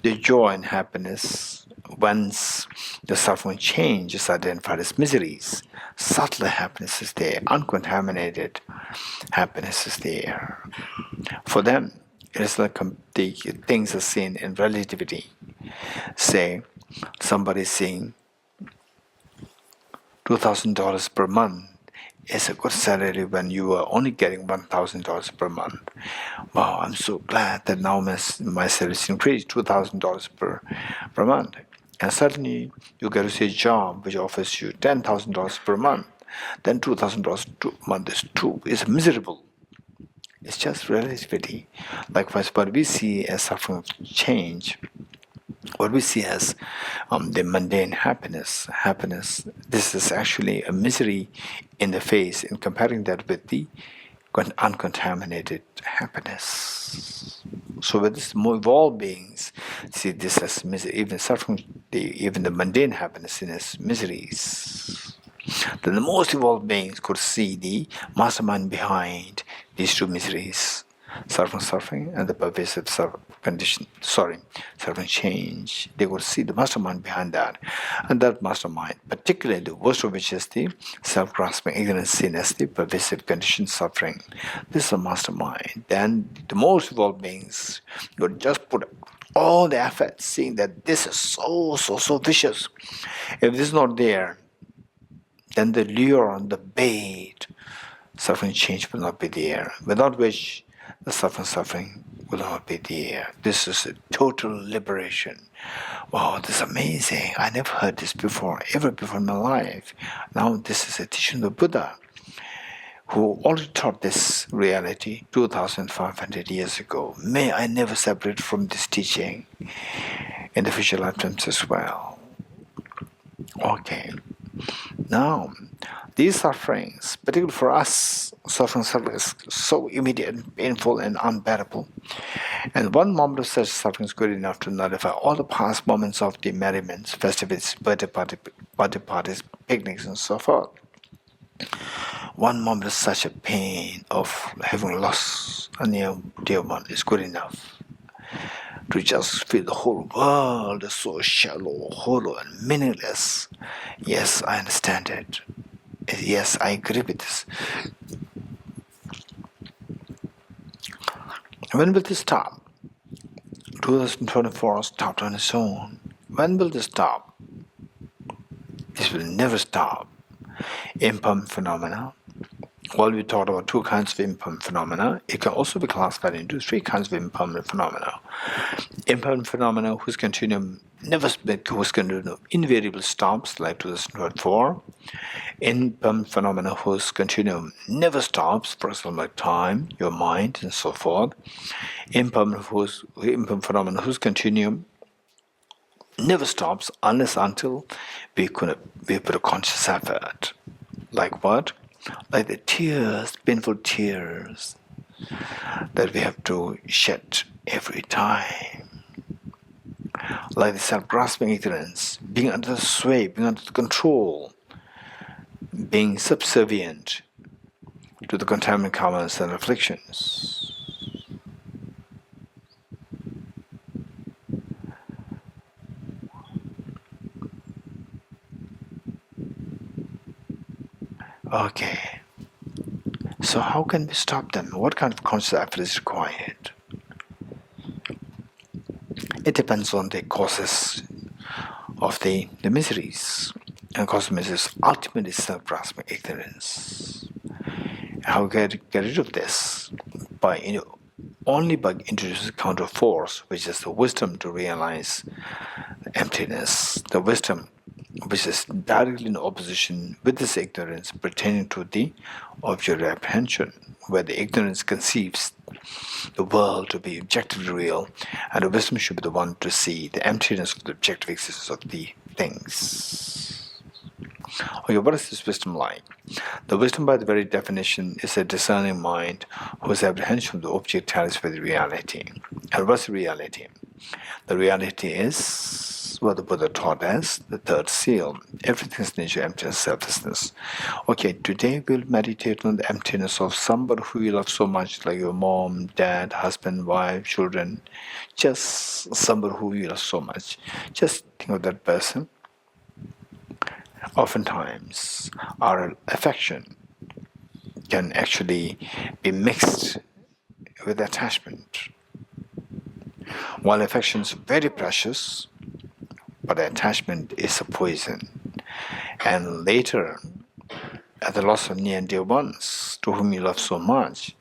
A: the joy and happiness once the suffering change is identified as miseries. Subtler happiness is there, uncontaminated happiness is there. For them, it is like the things are seen in relativity. Say, somebody seeing $2,000 per month is a good salary when you are only getting $1,000 per month. Wow, I'm so glad that now my salary is increased $2,000 per month. And suddenly you get to see a job which offers you $10,000 per month. Then $2,000 a month is miserable. It's just relativity. Likewise, what we see as suffering change, what we see as the mundane happiness, this is actually a misery in the face in comparing that with the uncontaminated happiness. So with this more evolved beings see this as misery, even suffering, even the mundane happiness in as miseries. Then the most evolved beings could see the mastermind behind these two miseries, suffering and the pervasive suffering change. They would see the mastermind behind that. And that mastermind, particularly the worst of which is the self-grasping ignorance seen as the pervasive condition suffering. This is a mastermind. Then the most evolved beings would just put all the effort seeing that this is so vicious. If this is not there, then the lure, the bait, suffering change will not be there, without which the suffering will not be there. This is a total liberation. Wow, this is amazing. I never heard this before, ever before in my life. Now this is a teaching of the Buddha, who already taught this reality 2,500 years ago. May I never separate from this teaching in the future lifetimes as well. Okay. Now, these sufferings, particularly for us, suffering is so immediate and painful and unbearable. And one moment of such suffering is good enough to nullify all the past moments of the merriments, festivities, birthday parties, picnics, and so forth. One moment of such a pain of having lost a near dear one is good enough to just feel the whole world is so shallow, hollow, and meaningless. Yes, I understand it. Yes, I agree with this. When will this stop? 2024 stopped on its own. When will this stop? This will never stop. Impermanent phenomena. Well, we talked about two kinds of impermanent phenomena. It can also be classified into three kinds of impermanent phenomena. Impermanent phenomena whose continuum invariably stops, like 2024. Impermanent phenomena whose continuum never stops, for example, like time, your mind, and so forth. Impermanent phenomena whose continuum never stops until we put a conscious effort. Like what? Like the tears, painful tears that we have to shed every time. Like the self-grasping ignorance, being under the sway, being under the control, being subservient to the contaminant karmas and afflictions. Okay. So how can we stop them? What kind of conscious effort is required? It depends on the causes of the miseries. And cause of miseries ultimately self-grasping ignorance. How get rid of this? Only by introducing counter force, which is the wisdom to realize the emptiness, the wisdom which is directly in opposition with this ignorance pertaining to the object of apprehension, where the ignorance conceives the world to be objectively real, and the wisdom should be the one to see the emptiness of the objective existence of the things. Okay, what is this wisdom like? The wisdom, by the very definition, is a discerning mind whose apprehension of the object tallies with reality. And what's reality? The reality is what the Buddha taught as the third seal. Everything's nature, emptiness, selflessness. Okay, today we'll meditate on the emptiness of somebody who you love so much, like your mom, dad, husband, wife, children. Just somebody who you love so much. Just think of that person. Oftentimes, our affection can actually be mixed with attachment. While affection is very precious, but attachment is a poison. And later, at the loss of near and dear ones to whom you love so much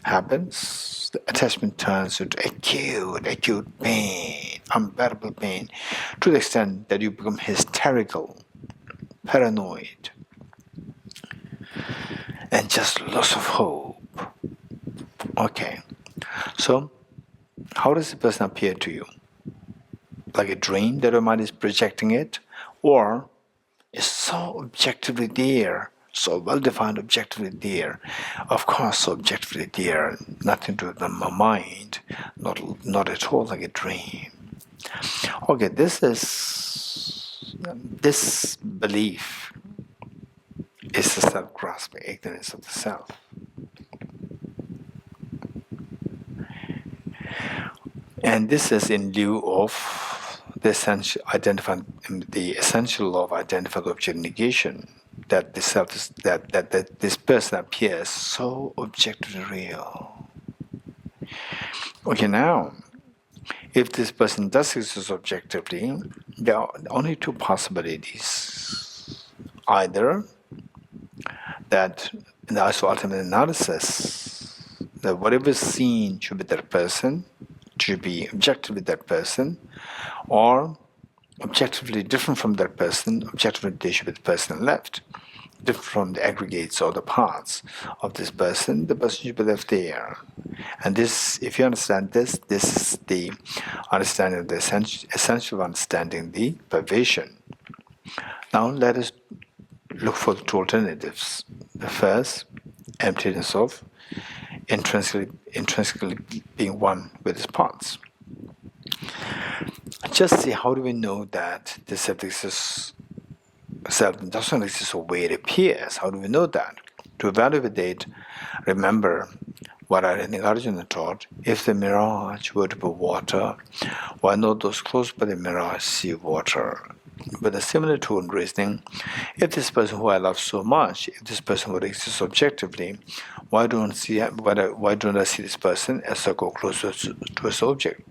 A: happens, the attachment turns into acute pain, unbearable pain, to the extent that you become hysterical, paranoid, and just loss of hope. Okay, so how does the person appear to you? Like a dream that your mind is projecting it? Or is so objectively there, so well-defined objectively there? Of course, so objectively there, nothing to do with my mind, not at all like a dream. Okay, this belief is the self-grasping ignorance of the self. And this is in lieu of the essential law of identified object negation, that the self is, that this person appears so objectively real. Okay, now, if this person does exist objectively, there are only two possibilities. Either that in the ultimate analysis, that whatever is seen should be that person, should be objectively that person, or objectively different from that person, objectively they should be the person left. Different from the aggregates or the parts of this person, the person should be left there. And this, if you understand this, this is the understanding, the essential understanding, the pervasion. Now let us look for the two alternatives. The first, emptiness of intrinsically being one with its parts. Just see, how do we know that this self exists? Self doesn't exist the way it appears. How do we know that? To evaluate, remember what I think Arjuna taught. If the mirage were to be water, why not those close by the mirage see water? With a similar tool and reasoning, if this person who I love so much, if this person would exist objectively, why don't I see this person as I go closer to this object?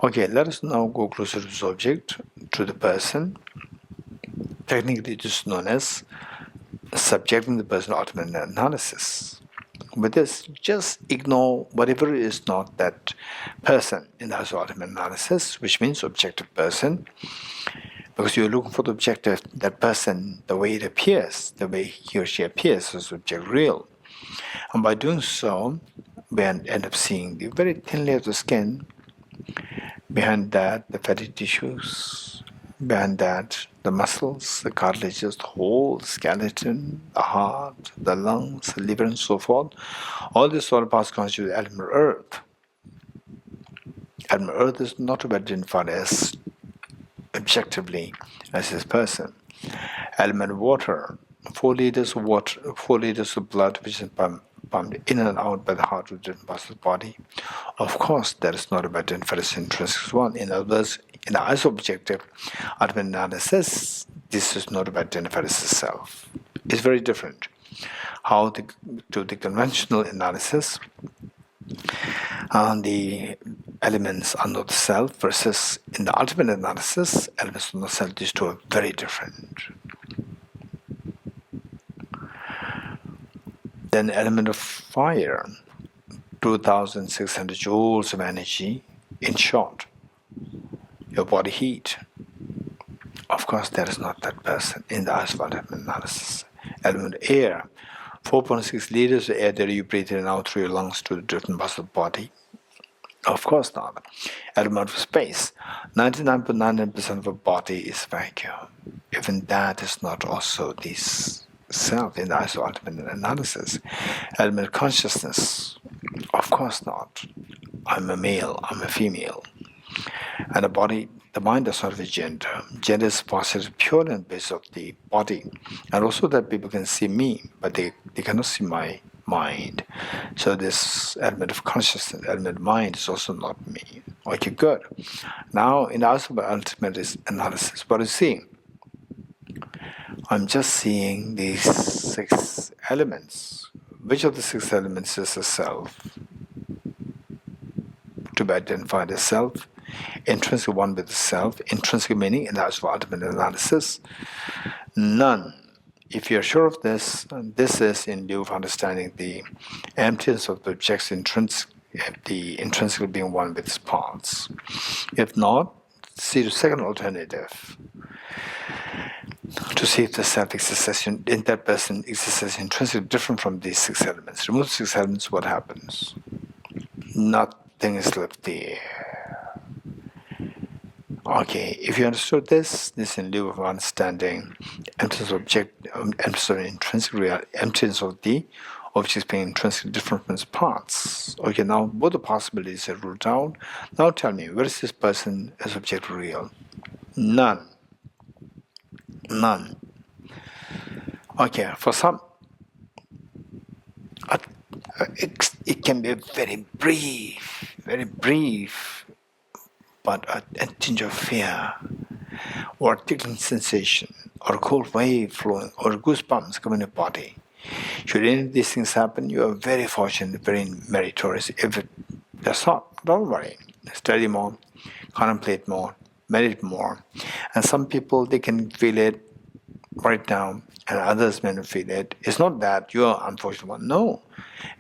A: Okay, let us now go closer to this object, to the person. Technically, it is known as subjecting the person to ultimate analysis. With this, just ignore whatever is not that person in the ultimate analysis, which means objective person, because you're looking for the objective, that person, the way it appears, the way he or she appears as object real. And by doing so, we end up seeing the very thin layer of the skin, behind that the fatty tissues, behind that the muscles, the cartilages, the whole skeleton, the heart, the lungs, the liver, and so forth. All these solid parts constitute the element earth. Element earth is not to be identified as objectively as this person. Element water, 4 liters of water, 4 liters of blood which is pumped in and out by the heart to different parts of the body. Of course, that is not about identified as intrinsic one. In other words, in the eyes of objective ultimate analysis, this is not about identified as the self. It's very different. To the conventional analysis, the elements are not the self, versus in the ultimate analysis, elements are not self. These two are very different. Then element of fire, 2,600 joules of energy. In short, your body heat. Of course, there is not that person in the eyes of ultimate analysis. Element air, 4.6 liters of air that you breathe in and out through your lungs to the different parts of the body. Of course not. Element of space, 99.99% of a body is vacuum. Even that is not also this self in the eyes of ultimate analysis. Element of consciousness, of course not. I'm a male, I'm a female. And the mind does not have a gender. Gender is positive purely on the basis of the body. And also that people can see me, but they cannot see my mind. So this element of consciousness, element of mind is also not me. Okay, good. Now, in the eyes of ultimate analysis, what are you seeing? I'm just seeing these 6 elements. Which of the 6 elements is the self? To be identified as self, intrinsic one with the self, intrinsic meaning in the eyes of ultimate analysis, none. If you're sure of this, this is in lieu of understanding the emptiness of the object's the intrinsically being one with its parts. If not, see the second alternative. To see if the self exists in that person exists as intrinsically different from these 6 elements. Remove the 6 elements, what happens? Nothing is left there. Okay, if you understood this in lieu of understanding emptiness of emptiness of intrinsic reality, emptiness of the objects being intrinsically different from its parts. Okay, now both the possibilities are ruled out. Now tell me, where is this person as object real? None. None. Okay, for some, it can be very brief, but a tinge of fear, or a tickling sensation, or a cold wave flowing, or goosebumps coming in your body. Should any of these things happen, you are very fortunate, very meritorious. If it does not, don't worry. Study more, contemplate more, meditate more. And some people, they can feel it right now. and others may not feel it. It's not that you are unfortunate one. No.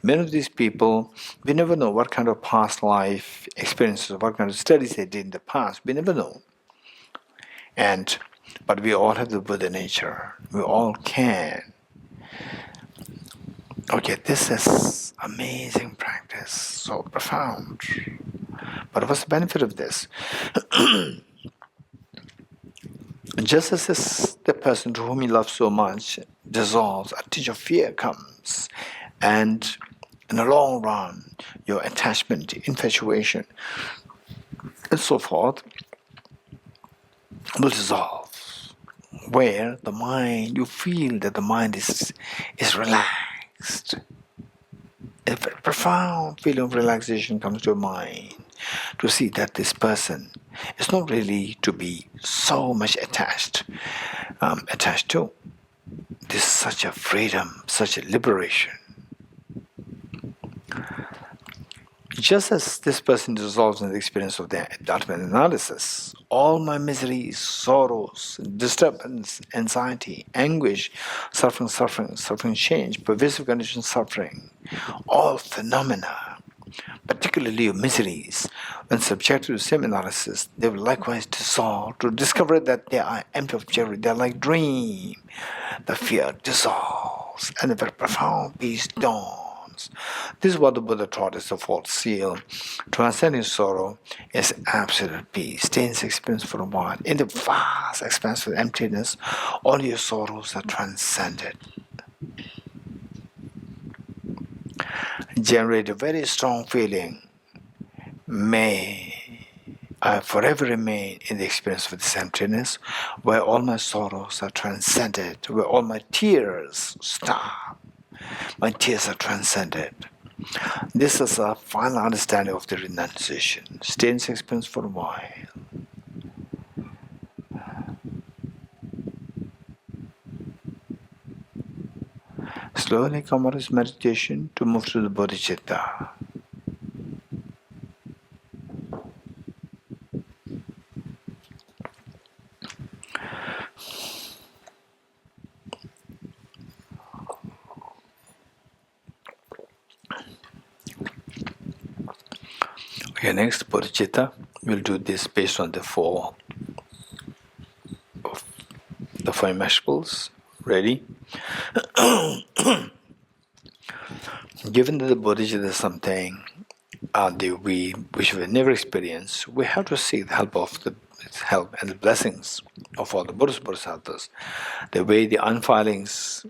A: Many of these people, we never know what kind of past life experiences, what kind of studies they did in the past. We never know. But we all have the Buddha nature. We all can. Okay, this is amazing practice, so profound. But what's the benefit of this? Just as the person to whom you love so much dissolves, a tinge of fear comes, and in the long run, your attachment, infatuation, and so forth will dissolve. Where the mind, you feel that the mind is relaxed. A very profound feeling of relaxation comes to your mind to see that this person is not really to be so much attached to. This is such a freedom, such a liberation. Just as this person dissolves in the experience of the ultimate analysis, all my miseries, sorrows, disturbance, anxiety, anguish, suffering change, pervasive condition suffering, all phenomena, particularly your miseries, when subjected to the same analysis, they will likewise dissolve to discover that they are empty of joy. They are like dream. The fear dissolves and a very profound peace dawns. This is what the Buddha taught as the fourth seal. Transcending sorrow is absolute peace. Stay in this experience for a while. In the vast expanse of emptiness, all your sorrows are transcended. Generate a very strong feeling. May I forever remain in the experience of this emptiness, where all my sorrows are transcended, where all my tears stop. My tears are transcended. This is a final understanding of the renunciation. Stay in this experience for a while. Slowly come out of this meditation to move to the Bodhicitta. Okay, next Bodhicitta. We'll do this based on the four immeasurables. Ready? Given that the Bodhicitta is something which we never experienced, we have to seek the help and the blessings of all the Buddhist Bodhisattvas. The way the unfilings,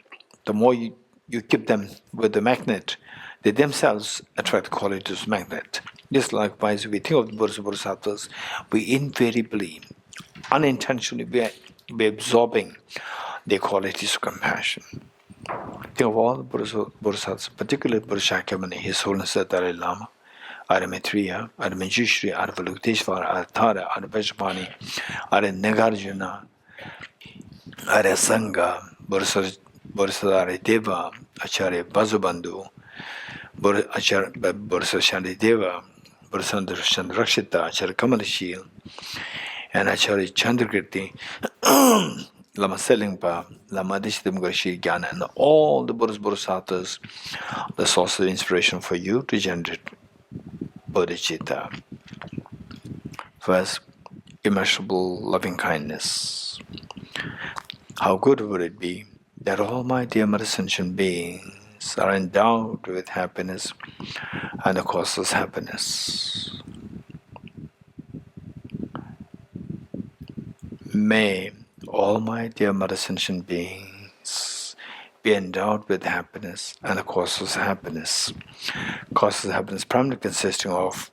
A: the more you keep them with the magnet, they themselves attract qualities of magnet. Just likewise, if we think of the Buddhist Bodhisattvas, we invariably, unintentionally, be absorbing their qualities of compassion. Think of all the Bodhisattvas, particularly Buddha Shakyamuni, His Holiness the Dalai Lama, Ada Maitreya, Ada Manjushri, Ada Avalokiteshvara, Ada Tara, Ada Vajrapani, Ada Nagarjuna, Ada Sangha, Bodhisattva Deva, Acharya Vasubandhu, Bodhisattva Shandideva, Bodhisattva Chandrakshita, Acharya Kamalashil, and Acharya Chandrakirti, Lama Selingpa, Lama Adishidam Gyana, and all the Buddhist Bodhisattvas, the source of inspiration for you to generate Bodhicitta. First, immeasurable loving kindness. How good would it be that all my dear mother sentient beings are endowed with happiness and the causeless happiness. May all my dear mother sentient beings be endowed with happiness and the causeless happiness. Causeless happiness primarily consisting of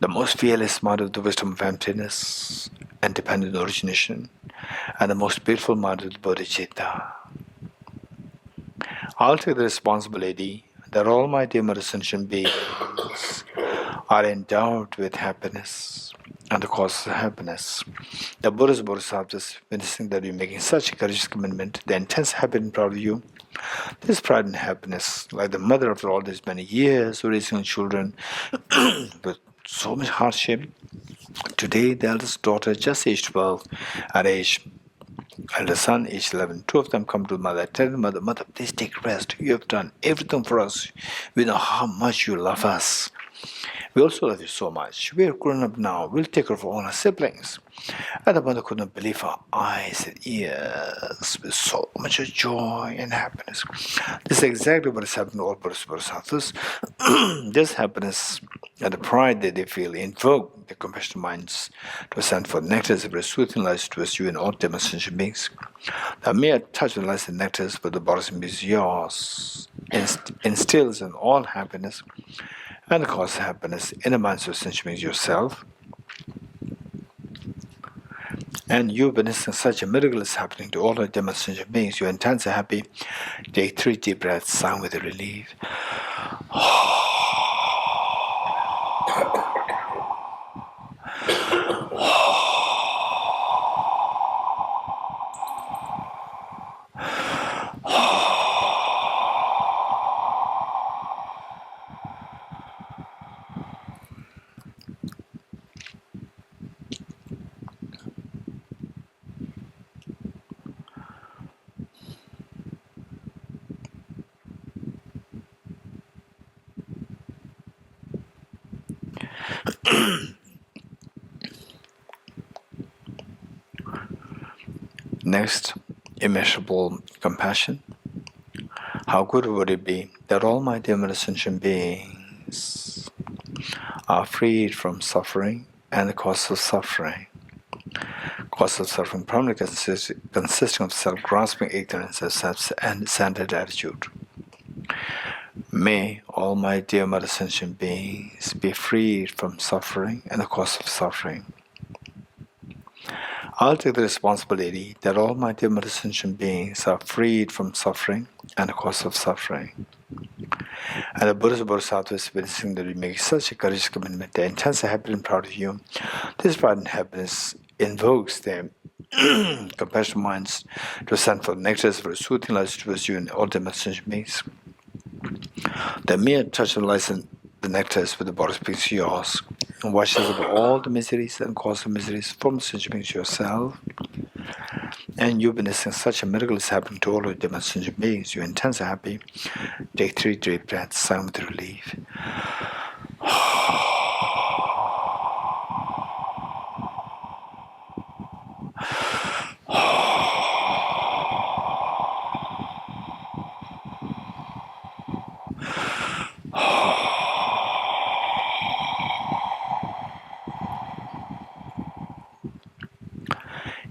A: the most fearless mind of the wisdom of emptiness and dependent origination, and the most beautiful mind of the Bodhicitta. I'll take the responsibility that all my dear mother sentient beings are endowed with happiness and the causes of happiness. The Buddhist Bodhisattvas, witnessing that you're making such a courageous commitment, the intense happiness and proud of you, this pride and happiness, like the mother after all these many years of raising children with so much hardship. Today, the eldest daughter, just aged 12, at age and the son, aged 11. Two of them come to the mother. Tell the mother, Mother, please take rest. You have done everything for us. We know how much you love us. We also love you so much. We are grown up now. We'll take care of all our siblings. And the mother could not believe her eyes and ears with so much joy and happiness. This is exactly what is happening to all Buddhist Bodhisattvas. This happiness and the pride that they feel invoke the compassionate minds to send for nectars of soothing lights towards you and all demonstration beings. The mere touch of lights and nectars with the Bodhisattva is yours, instills in all happiness and causes happiness in the minds of sentient beings yourself. And you witnessing such a miracle is happening to all the demonstration beings. You're intensely happy. Take 3 deep breaths, sound with relief. Next, immeasurable compassion. How good would it be that all my dear sentient beings are freed from suffering and the cause of suffering. Cause of suffering primarily consisting of self-grasping ignorance and self-centered attitude. May all my dear mother sentient beings be freed from suffering and the cause of suffering. I'll take the responsibility that all my dear mother sentient beings are freed from suffering and the cause of suffering. And the Buddhist Bodhisattvas witnessing that we make such a courageous commitment, they're intensely happy and proud of you. This pride and happiness invokes their compassionate minds to send for nectars for soothing lights towards you and all demonstration beings. The mere touch of lights and the nectars with the body speaks yours and washes away all the miseries and cause of miseries from the sentient beings yourself. And you've witnessing such a miracle is happening to all of the demonstration beings. You're intensely happy. Take 3 deep breaths, sound with relief.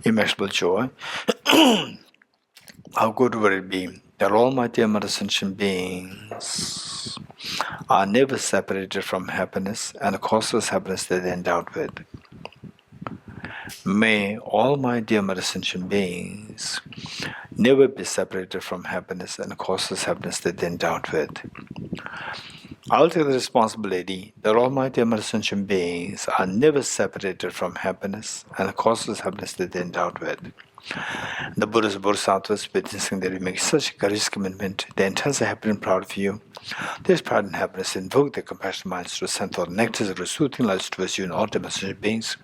A: Immeasurable joy. How good would it be that all my dear mother sentient beings are never separated from happiness and the causeless happiness that they're endowed with. May all my dear mother sentient beings never be separated from happiness and the causeless happiness that they're endowed with. I'll take the responsibility that all my dear mother sentient beings are never separated from happiness and the causeless happiness that they're endowed with. The Buddhist Bodhisattvas witnessing that we make such a courageous commitment, they're intensely happy and proud of you. This pride and happiness invoke their compassionate minds to send forth nectars of soothing lights towards you and all demonstration beings.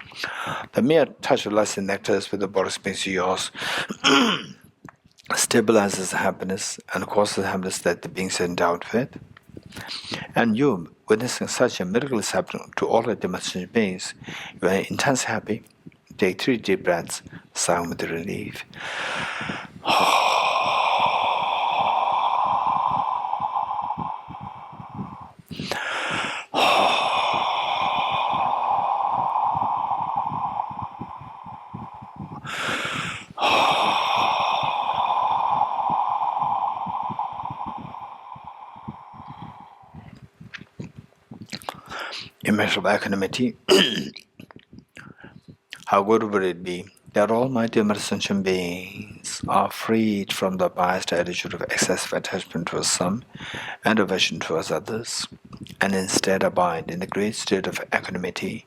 A: The mere touch of lights and nectars with the body space of yours stabilizes the happiness and causes the happiness that the beings are endowed with. And you, witnessing such a miracle is happening to all the demonstration beings, you are intensely happy. Take 3 deep breaths, sound with relief. Immeasurable equanimity. How good would it be that all my dear sentient beings are freed from the biased attitude of excessive attachment towards some and aversion towards others, and instead abide in the great state of equanimity,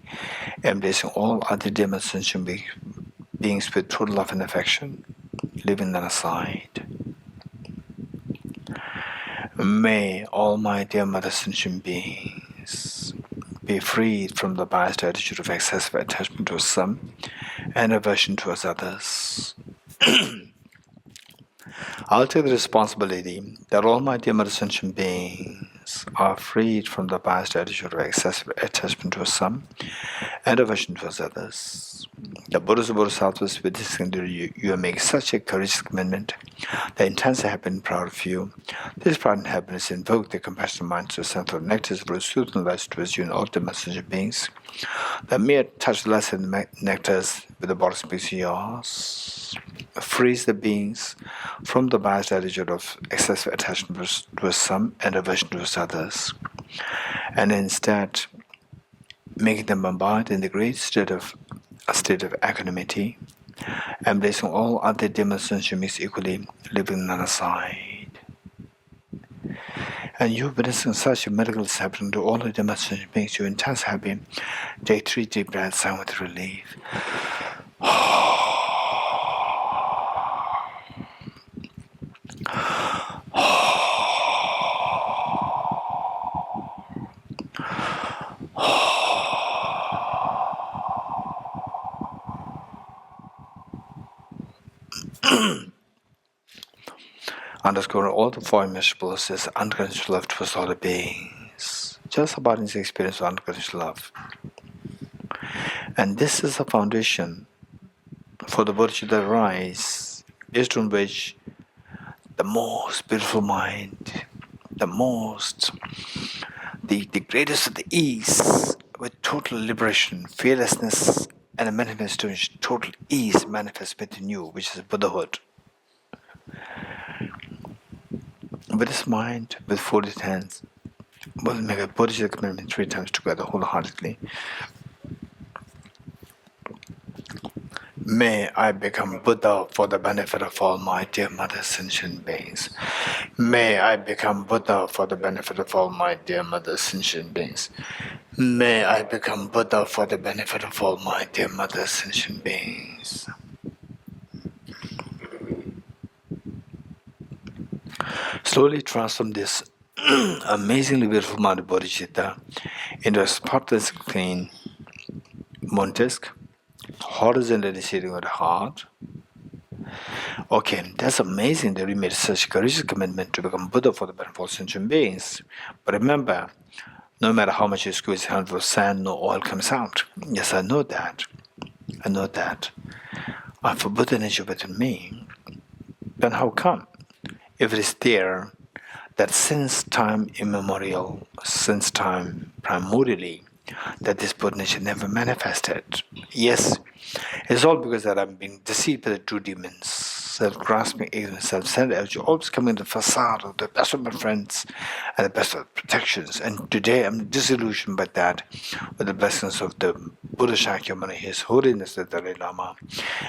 A: embracing all other dear sentient beings with total love and affection, leaving them aside. May all my dear mother sentient beings be freed from the biased attitude of excessive attachment towards some and aversion towards others, I'll take the responsibility that all my dear mother sentient beings are freed from the biased attitude of excessive attachment to some and aversion towards others. The Buddhas and Bodhisattvas witnessing you are making such a courageous commitment. They intensely happy and proud of you. This pride and happiness invoke the compassionate minds to send the nectars of soothing lights towards you and all the messenger beings. The mere touch less than nectars with the body speaks yours frees the beings from the biased attitude of excessive attachment to some and aversion towards others, and instead making them abide in the great state of equanimity, embracing all other demonstrations equally, living none aside. And you witnessing such a miracle is happening to all the demonstrations makes you intense happy. Take 3 deep breaths and with relief. Underscoring all the four immeasurables is unconditional love towards all the beings. Just about his experience of unconditional love. And this is the foundation for the Bodhicitta that rise, based on which the most beautiful mind, the greatest of the ease, with total liberation, fearlessness, and a manifestation, total ease manifests within you, which is Buddhahood. With this mind, with folded hands, we'll make a Bodhicitta commitment 3 times together wholeheartedly. May I become Buddha for the benefit of all my dear mother sentient beings. May I become Buddha for the benefit of all my dear mother sentient beings. May I become Buddha for the benefit of all my dear mother sentient beings. Slowly transform this amazingly beautiful mind of Bodhicitta into a spotless, clean moon-disc, horizontally sitting on the heart. Okay, that's amazing that we made such a courageous commitment to become Buddha for the benefit of all sentient beings. But remember, no matter how much you squeeze a handful of sand, no oil comes out. Yes, I know that. I know that. And for Buddha nature within me, then how come? If it is there that since time immemorial, since time primordially, that this Buddha nature never manifested. Yes, it's all because that I'm being deceived by the two demons, self-grasping, ignorant, self-centered attitude, always coming in the facade of the best of my friends and the best of protections. And today I'm disillusioned by that, with the blessings of the Buddha Shakyamuni, His Holiness the Dalai Lama,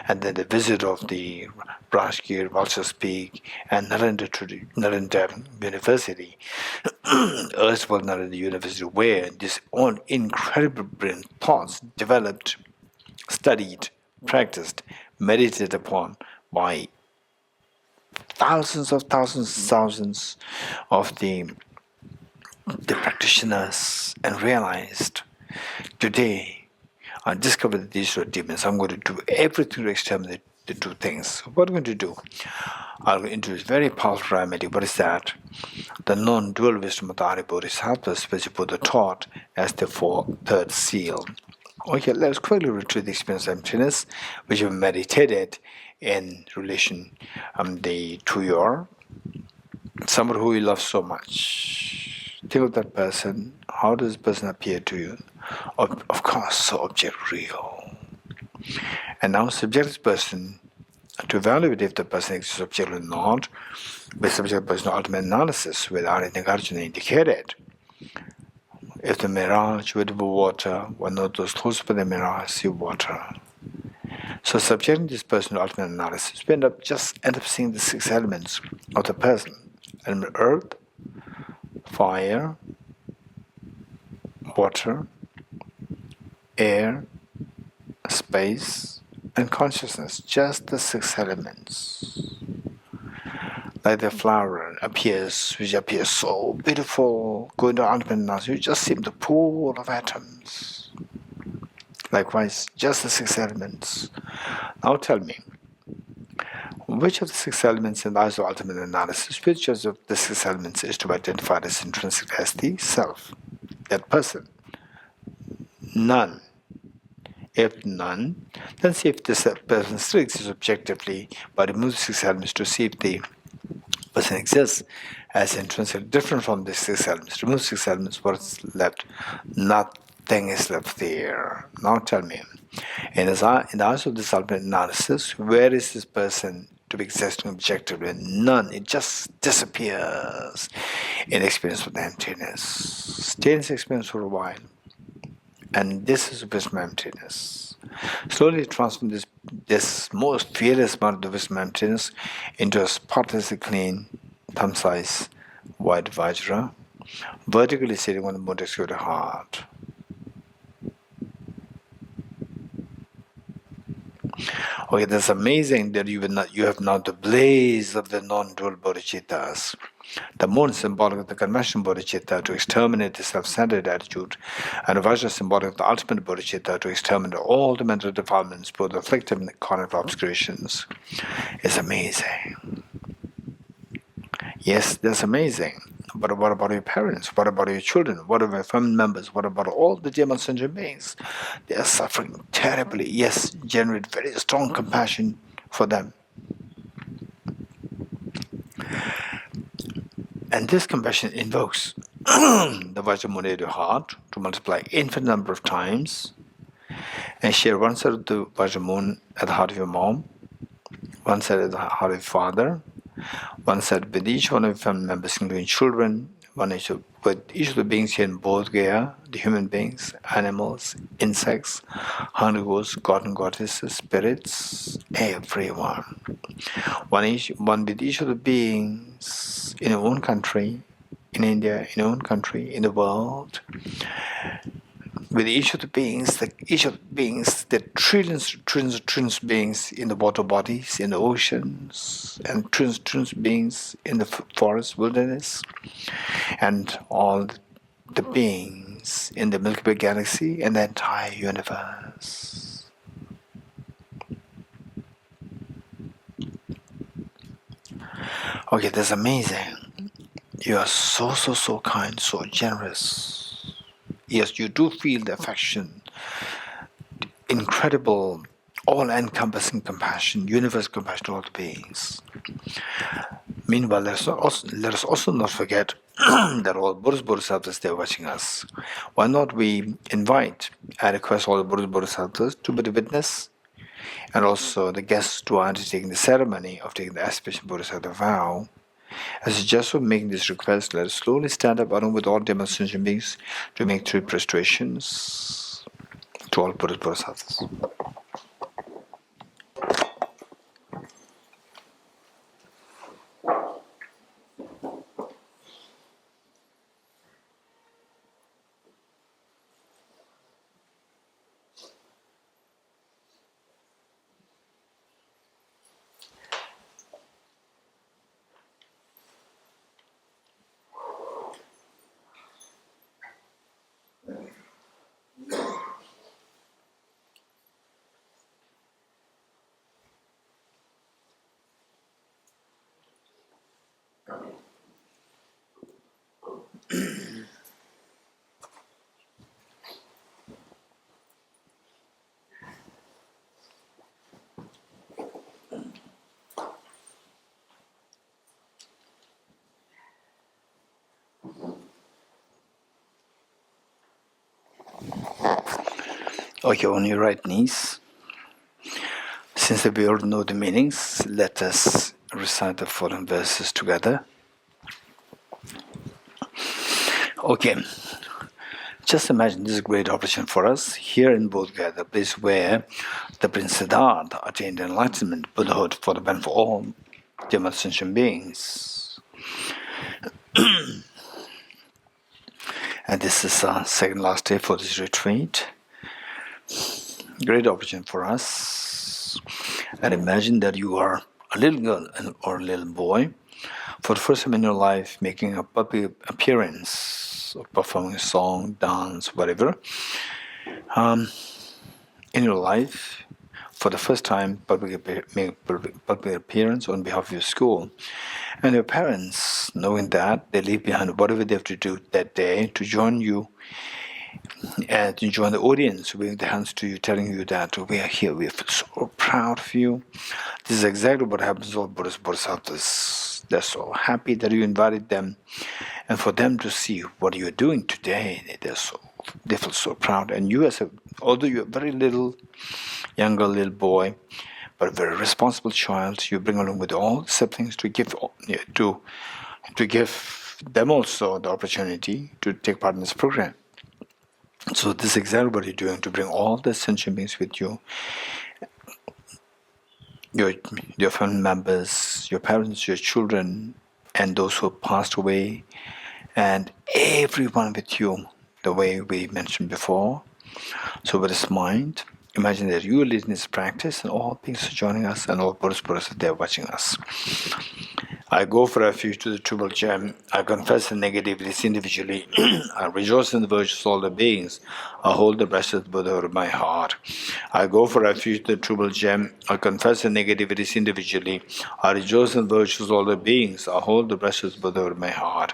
A: and then the visit of the Rajgir, Vulture Peak, and Nalanda University, erstwhile Nalanda University, where these all incredible brilliant thoughts developed, studied, practiced, meditated upon by thousands of the practitioners, and realized today I discovered that these are demons. I'm going to do everything to exterminate the two things. What am I going to do? I'll introduce very powerful remedy. What is that? The non-dual wisdom of the Arya Bodhisattvas, which Buddha taught as the third seal. Okay, let's quickly retrieve the experience of emptiness, which we meditated in relation to your somebody who you love so much. Think of that person. How does this person appear to you? Of course, so object real. And now subject this person to evaluate if the person exists objectively or not, with subject person ultimate analysis, with Arya Nagarjuna indicated. If the mirage were water, one not those close by the mirage see water. So subjecting this person to ultimate analysis, we end up seeing the 6 elements of the person. Element earth, fire, water, air, space, and consciousness. Just the 6 elements. Like the flower which appears so beautiful, going to ultimate analysis, you just see the pool of atoms. Likewise, just the 6 elements. Now tell me, Which of the six elements in the eyes of ultimate analysis, which of the six elements is to be identified as intrinsic as the self, that person? None. If none, then see if this person still exists objectively, but remove the six elements to see if the person exists as intrinsically different from the six elements. Remove six elements, what's left? Nothing is left there. Now tell me, in the eyes of this ultimate analysis, where is this person to be existing objectively? None. It just disappears in experience with emptiness. Stay in this experience for a while. And this is wisdom emptiness. Slowly transform this most fearless part of the wisdom emptiness into a spotlessly clean, thumb-size, white Vajra, vertically sitting on the Bodhichitta heart. Okay, that's amazing that you have now the blaze of the non-dual bodhicittas. The moon symbolic of the conventional bodhicitta to exterminate the self-centered attitude, and the Vajra symbolic of the ultimate bodhicitta to exterminate all the mental defilements, both afflictive and cognitive obscurations. It's amazing. Yes, that's amazing. But what about your parents? What about your children? What about your family members? What about all the demon sentient beings? They are suffering terribly. Yes, generate very strong compassion for them. And this compassion invokes the Vajramuni of your heart to multiply infinite number of times and share one side of the Vajramun at the heart of your mom, one side at the heart of your father, one side with each one of your family members, including children, one each with each of the beings here in Bodhgaya, the human beings, animals, insects, hungry ghosts, god and goddesses, spirits, everyone. One with each of the beings in your own country, in India, in your own country, in the world. With each of the beings, the trillions of beings in the water bodies, in the oceans, and trillions of beings in the forest, wilderness, and all the beings in the Milky Way galaxy and the entire universe. Okay, that's amazing. You are so kind, so generous. Yes, you do feel the affection, incredible, all-encompassing compassion, universal compassion to all the beings. Meanwhile, let us also not forget that all Buddhist Bodhisattvas, they are watching us. Why not we invite and request all the Buddhist Bodhisattvas to be the witness, and also the guests who are undertaking the ceremony of taking the aspiration Bodhisattva vow. As a gesture of making this request, let us slowly stand up along with all demonstration beings to make 3 prostrations to all Buddhist Bodhisattvas. Okay, on your right knees. Since we all know the meanings, let us recite the following verses together. Okay, just imagine this is a great opportunity for us here in Bodhgaya, the place where the Prince Siddhartha attained enlightenment, Buddhahood, for the benefit of all human sentient beings. And this is our second last day for this retreat. Great opportunity for us. And imagine that you are a little girl or a little boy, for the first time in your life, making a public appearance, or performing a song, dance, whatever, in your life, for the first time, make public appearance on behalf of your school. And your parents, knowing that, they leave behind whatever they have to do that day to join you and to join the audience, waving their hands to you, telling you that we are here, we feel so proud of you. This is exactly what happens to all Buddhist Bodhisattvas. They're so happy that you invited them, and for them to see what you're doing today, they feel so proud. And you, although you're a very younger little boy, but a very responsible child, you bring along with all the siblings to give them also the opportunity to take part in this program. So this is exactly what you're doing, to bring all the sentient beings with you, your family members, your parents, your children, and those who passed away, and everyone with you, the way we mentioned before. So with this mind, imagine that you are leading this practice and all beings are joining us and all Buddhists are there watching us. I go for refuge to the Triple Gem. I confess the negativities individually. I rejoice in the virtues of all the beings. I hold the blessed Buddha over my heart. I go for refuge to the Triple Gem. I confess the negativities individually. I rejoice in the virtues of all the beings. I hold the blessed Buddha over my heart.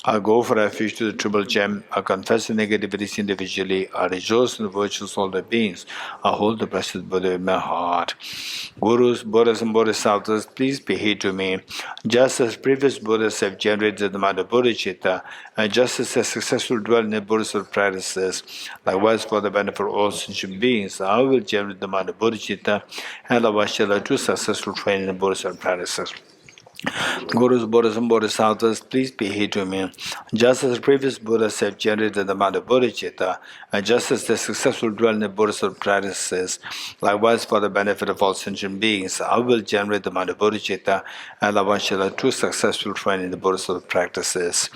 A: I go for refuge to the Triple Gem. I confess the negativities individually. I rejoice in the virtues of all the beings. I hold the blessed Buddha in my heart. Gurus, Buddhas, and Bodhisattvas, please be here to me. Just as previous Buddhas have generated the mind of Bodhicitta, and just as a successful dwell in the Buddhist practices, likewise for the benefit of all sentient beings, I will generate the mind of Bodhicitta, and likewise shall I do successful training in the Buddhist practices. Gurus, Buddhas, and Bodhisattvas, please be here to me. Just as previous Buddhas have generated the mind of Bodhicitta, and just as the successful dwell in the Buddhist practices, likewise for the benefit of all sentient beings, I will generate the mind of Bodhicitta, and likewise shall I true successful training in the Buddhist practices.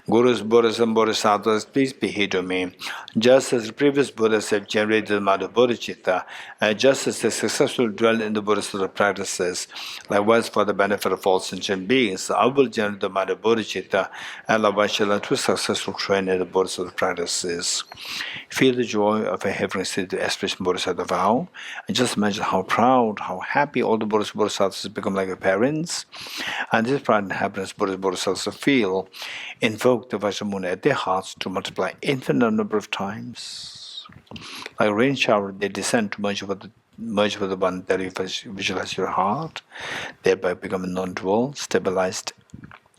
A: Gurus, Buddhas, and Bodhisattvas, please be here to me. Just as the previous Buddhas have generated the mind of Bodhicitta, and just as the successful dwell in the Buddhist practices, likewise for the benefit of all sentient beings, I will generate the mind of Bodhicitta, and likewise shall I through successful training in the Buddhist practices. Feel the joy of a heavenly state of aspiration Bodhisattva vow, and just imagine how proud, how happy all the Buddhist Bodhisattvas become like your parents. And this pride and happiness Buddhist Bodhisattvas feel, invoke the Vajramuni at their hearts to multiply infinite number of times. Like a rain shower, they descend to merge with the one that you visualize your heart, thereby becoming non-dual, stabilized,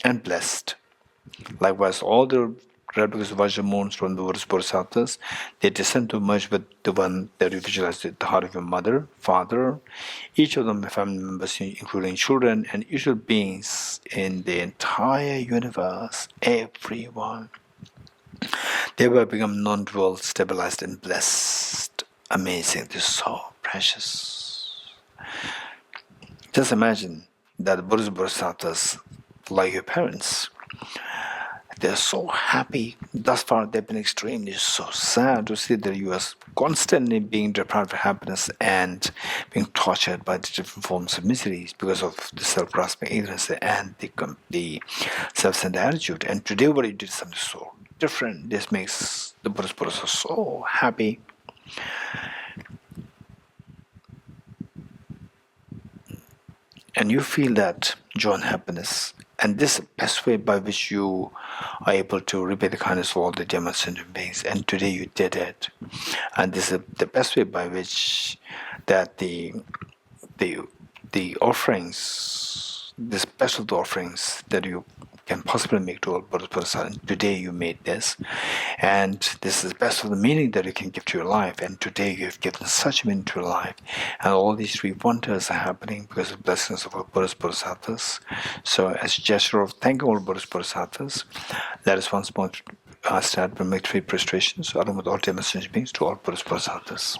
A: and blessed. Likewise, all the replicas of Vajramoons from the Buddhist Bodhisattvas, they descend to merge with the one that you visualize at the heart of your mother, father, each of them family members, including children and usual beings in the entire universe, everyone. Thereby become non-dual, stabilized, and blessed. Amazing. This is so precious. Just imagine that the Buddhist Bodhisattvas, like your parents, they're so happy. Thus far, they've been extremely so sad to see that you are constantly being deprived of happiness and being tortured by the different forms of miseries because of the self-grasping ignorance and the self-centered attitude. And today, what you did is something so different. This makes the Buddhist Buddhas so happy. And you feel that joy and happiness. And this is the best way by which you are able to repay the kindness of all the sentient beings. And today you did it. And this is the best way by which that the offerings, the special offerings that you can possibly make to all Bodhisattvas. Today you made this, and this is the best of the meaning that you can give to your life. And today you have given such meaning to your life, and all these three wonders are happening because of the blessings of all Buddhist Bodhisattvas. So, as a gesture of thanking all Buddhist Bodhisattvas, let us once more start with make three prostrations along with all demonstration beings to all Buddhist Bodhisattvas.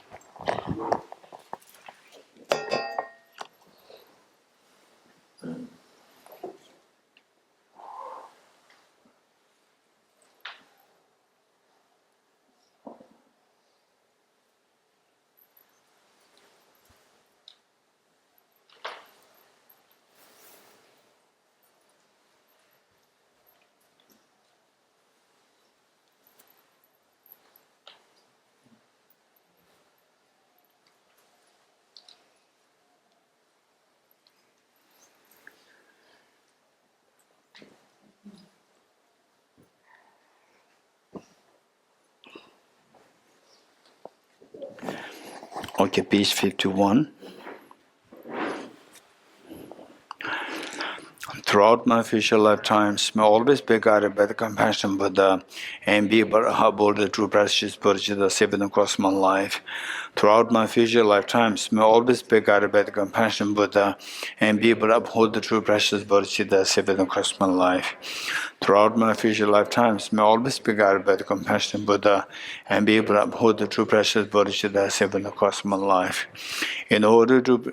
A: Okay, page 51. Throughout my future lifetimes, may I always be guided by the compassion Buddha and be aboard the true precious Bodhicitta saving across my life. Throughout my future lifetimes, may I always be guided by the compassion Buddha and be able to uphold the true precious Bodhicitta saving across my life. Throughout my future lifetimes, may I always be guided by the compassion Buddha and be able to uphold the true precious Bodhicitta saving across my life. In order to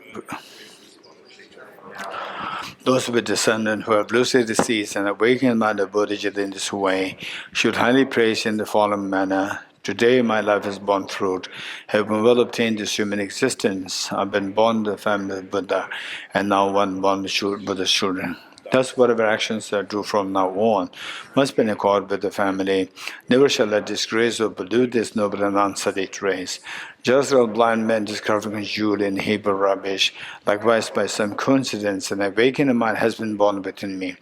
A: those with descendants who have lucid seeds and awakened by the Bodhicitta in this way should highly praise in the following manner. Today my life is borne fruit, having well obtained this human existence. I've been born in the family of Buddha, and now one born with Buddha's children. Thus, whatever actions I do from now on must be in accord with the family. Never shall I disgrace or pollute this noble and unsullied race. Just as blind men discovering jewel in heap of rubbish, likewise by some coincidence an awakened mind has been born within me.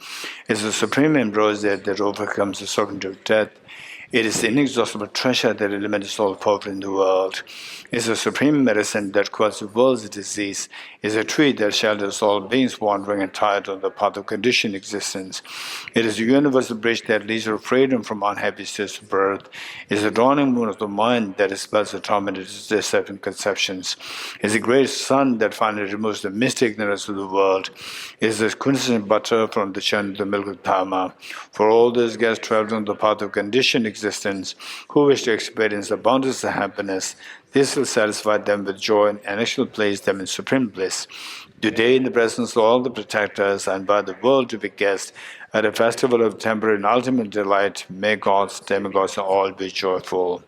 A: It is the supreme ambrosia that overcomes the serpent of death. It is the inexhaustible treasure that eliminates all poverty in the world. It is the supreme medicine that cures the world's disease. It is a tree that shelters all beings wandering and tired on the path of conditioned existence. It is the universal bridge that leads to freedom from unhappy states of birth. It is the dawning moon of the mind that dispels the tormented deception conceptions. It is the great sun that finally removes the mystic ignorance of the world. It is the quintessential butter from the churn of the milk of Dharma. For all those guests traveling on the path of conditioned existence who wish to experience the abundance of happiness, this will satisfy them with joy and actually place them in supreme bliss. Today, in the presence of all the protectors and by the world to be guests at a festival of temporary and ultimate delight, may gods, demigods, and all be joyful.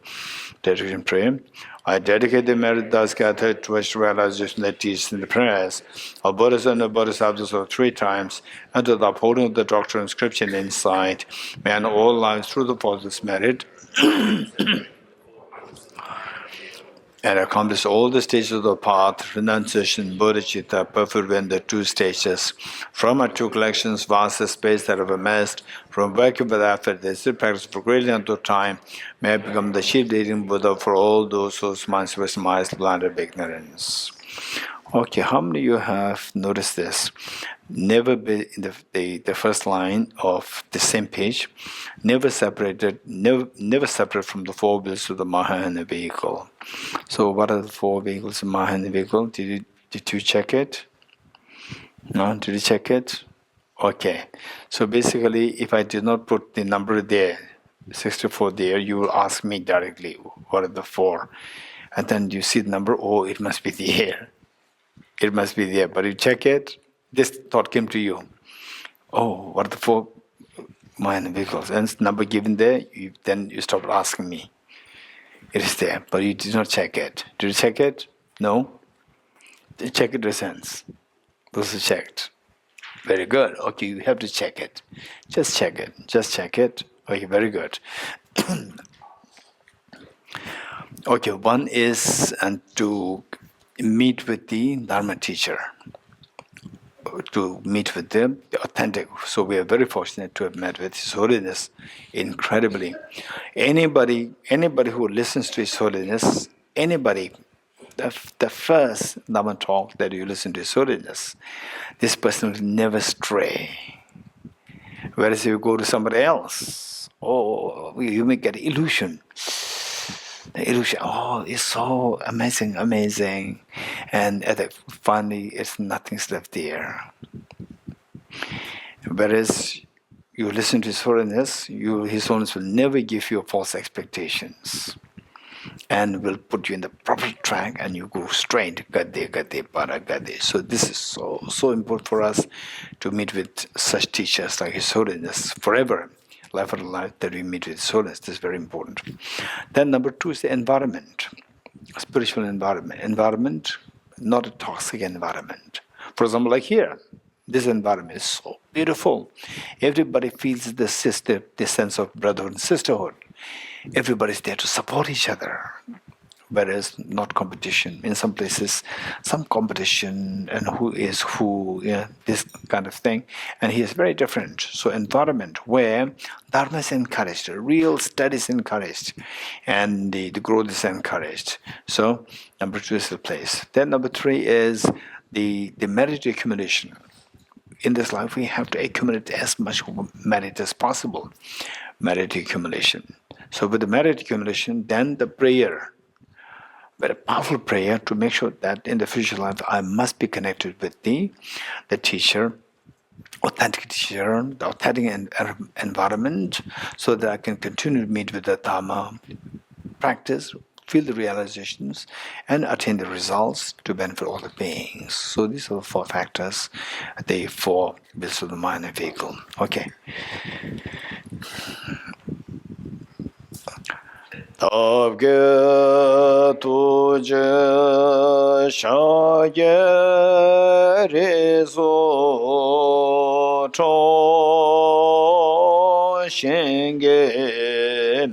A: Dedication prayer. I dedicate the merit thus gathered towards realization that teaches in the prayers of Buddhas and the Bodhisattvas of 3 times, and to the upholding of the doctrine and scripture and insight. May in all lives through the Father's merit and accomplish all the stages of the path, renunciation, bodhicitta, perfect in the 2 stages. From our 2 collections, vast space that have amassed, from working with effort, they still practice for great length of time, may I become the chief leading Buddha for all those whose minds were smiled blinded by ignorance. Okay, how many of you have noticed this? Never be in the first line of the same page, never separate from the 4 wheels of the Mahayana vehicle. So what are the 4 vehicles of Mahayana vehicle? Did you check it? No? Did you check it? Okay. So basically, if I did not put the number there, 64 there, you will ask me directly, what are the 4? And then you see the number, oh, it must be there. It must be there. But you check it, this thought came to you. Oh, what are the 4 Mahayana vehicles? And it's number given there, then you stop asking me. It is there, but you did not check it. Did you check it? No? Check it resents. Those are checked. Very good. Okay, you have to check it. Just check it. Just check it. Okay, very good. Okay, one is to meet with the Dharma teacher, to meet with the authentic. So we are very fortunate to have met with His Holiness incredibly. Anybody who listens to His Holiness, the first Dharma talk that you listen to His Holiness, this person will never stray. Whereas if you go to somebody else, oh, you may get illusion. The illusion, oh, it's so amazing. And finally, it's nothing's left there. Whereas you listen to His Holiness, His Holiness will never give you false expectations and will put you in the proper track and you go straight, gade, para, gade. So this is so important for us to meet with such teachers like His Holiness forever. Life of life that we meet with His Holiness. This is very important. Then number 2 is the environment, spiritual environment. Environment, not a toxic environment. For example, like here, this environment is so beautiful. Everybody feels the sense of brotherhood and sisterhood. Everybody's there to support each other. whereas not competition. In some places, some competition and who is who, yeah, this kind of thing. And he is very different. So environment where Dharma is encouraged, real study is encouraged, and the growth is encouraged. So number 2 is the place. Then number 3 is the merit accumulation. In this life, we have to accumulate as much merit as possible. Merit accumulation. So with the merit accumulation, then the prayer, very powerful prayer to make sure that in the future life I must be connected with the teacher, authentic teacher, the authentic environment, so that I can continue to meet with the Dharma, practice, feel the realizations, and attain the results to benefit all the beings. So these are the 4 factors, the 4 bills of the mind and vehicle. Okay. Tabge tuje shage rezo cho shenge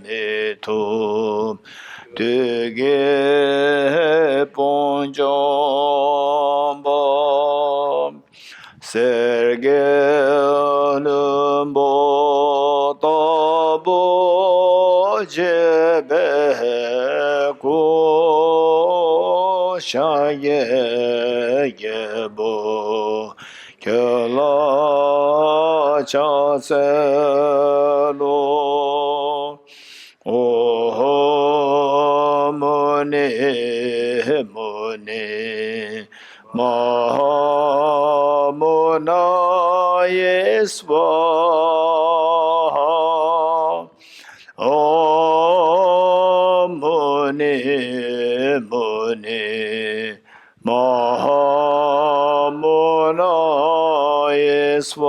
A: meto dege ponjomba serge lumbo tabo jebe ko shaye yebo kela chaselo oh mone mone mahamona yeswa Om Muni Muni Mahamuna Yeswaha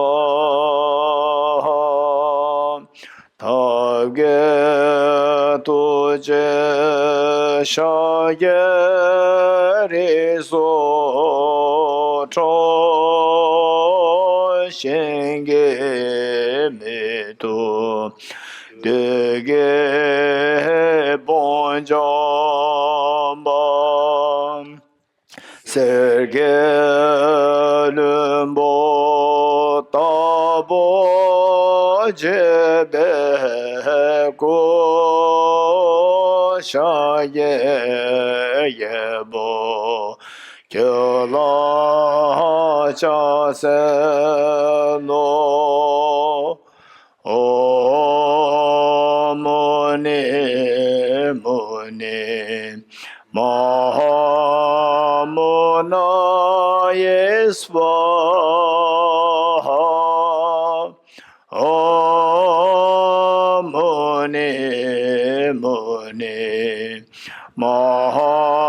A: Tage Tuje Shaye Riso Cho Shenge Mitu Dege bonjamba serge lumbo tabo jebe ko shaye yebo kyola chaseno Om Muni Muni Mahamuna Yeswaha Om Muni Muni Mahamuna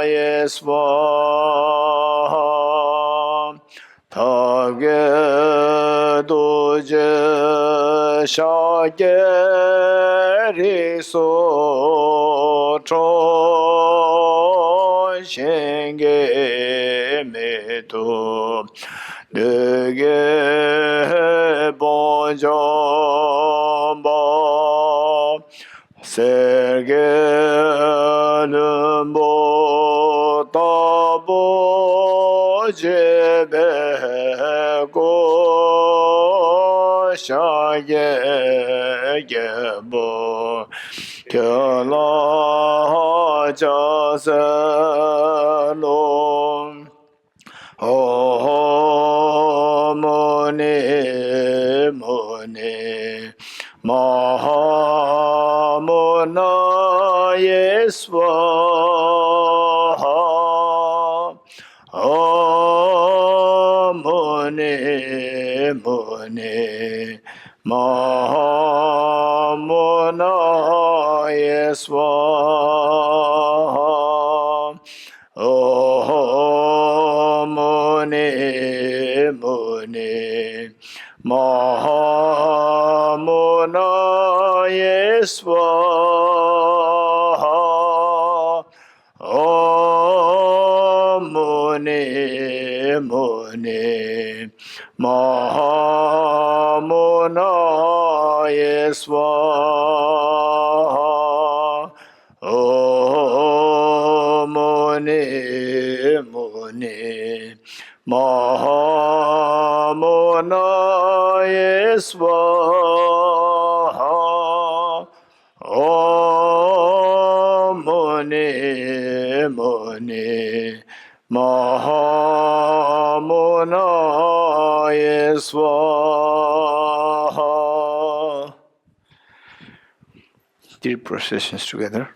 A: Yeswaha Tage Duje Shage Riso Cho Shenge Metu Dege Bonjamba Serge Lumbo Tabo Jebe Go Shaye Yebo Kela Jaselo Oh Muni Muni Mahamuna Yeswaha Om Muni Muni Mahamuna Yeswaha Om Muni Muni Mahamuna Yeswaha Om Muni Muni Mahamuna Yeswaha Muni Mahamunaya Swaha Om Muni Muni Mahamunaya Swaha. Three processions together.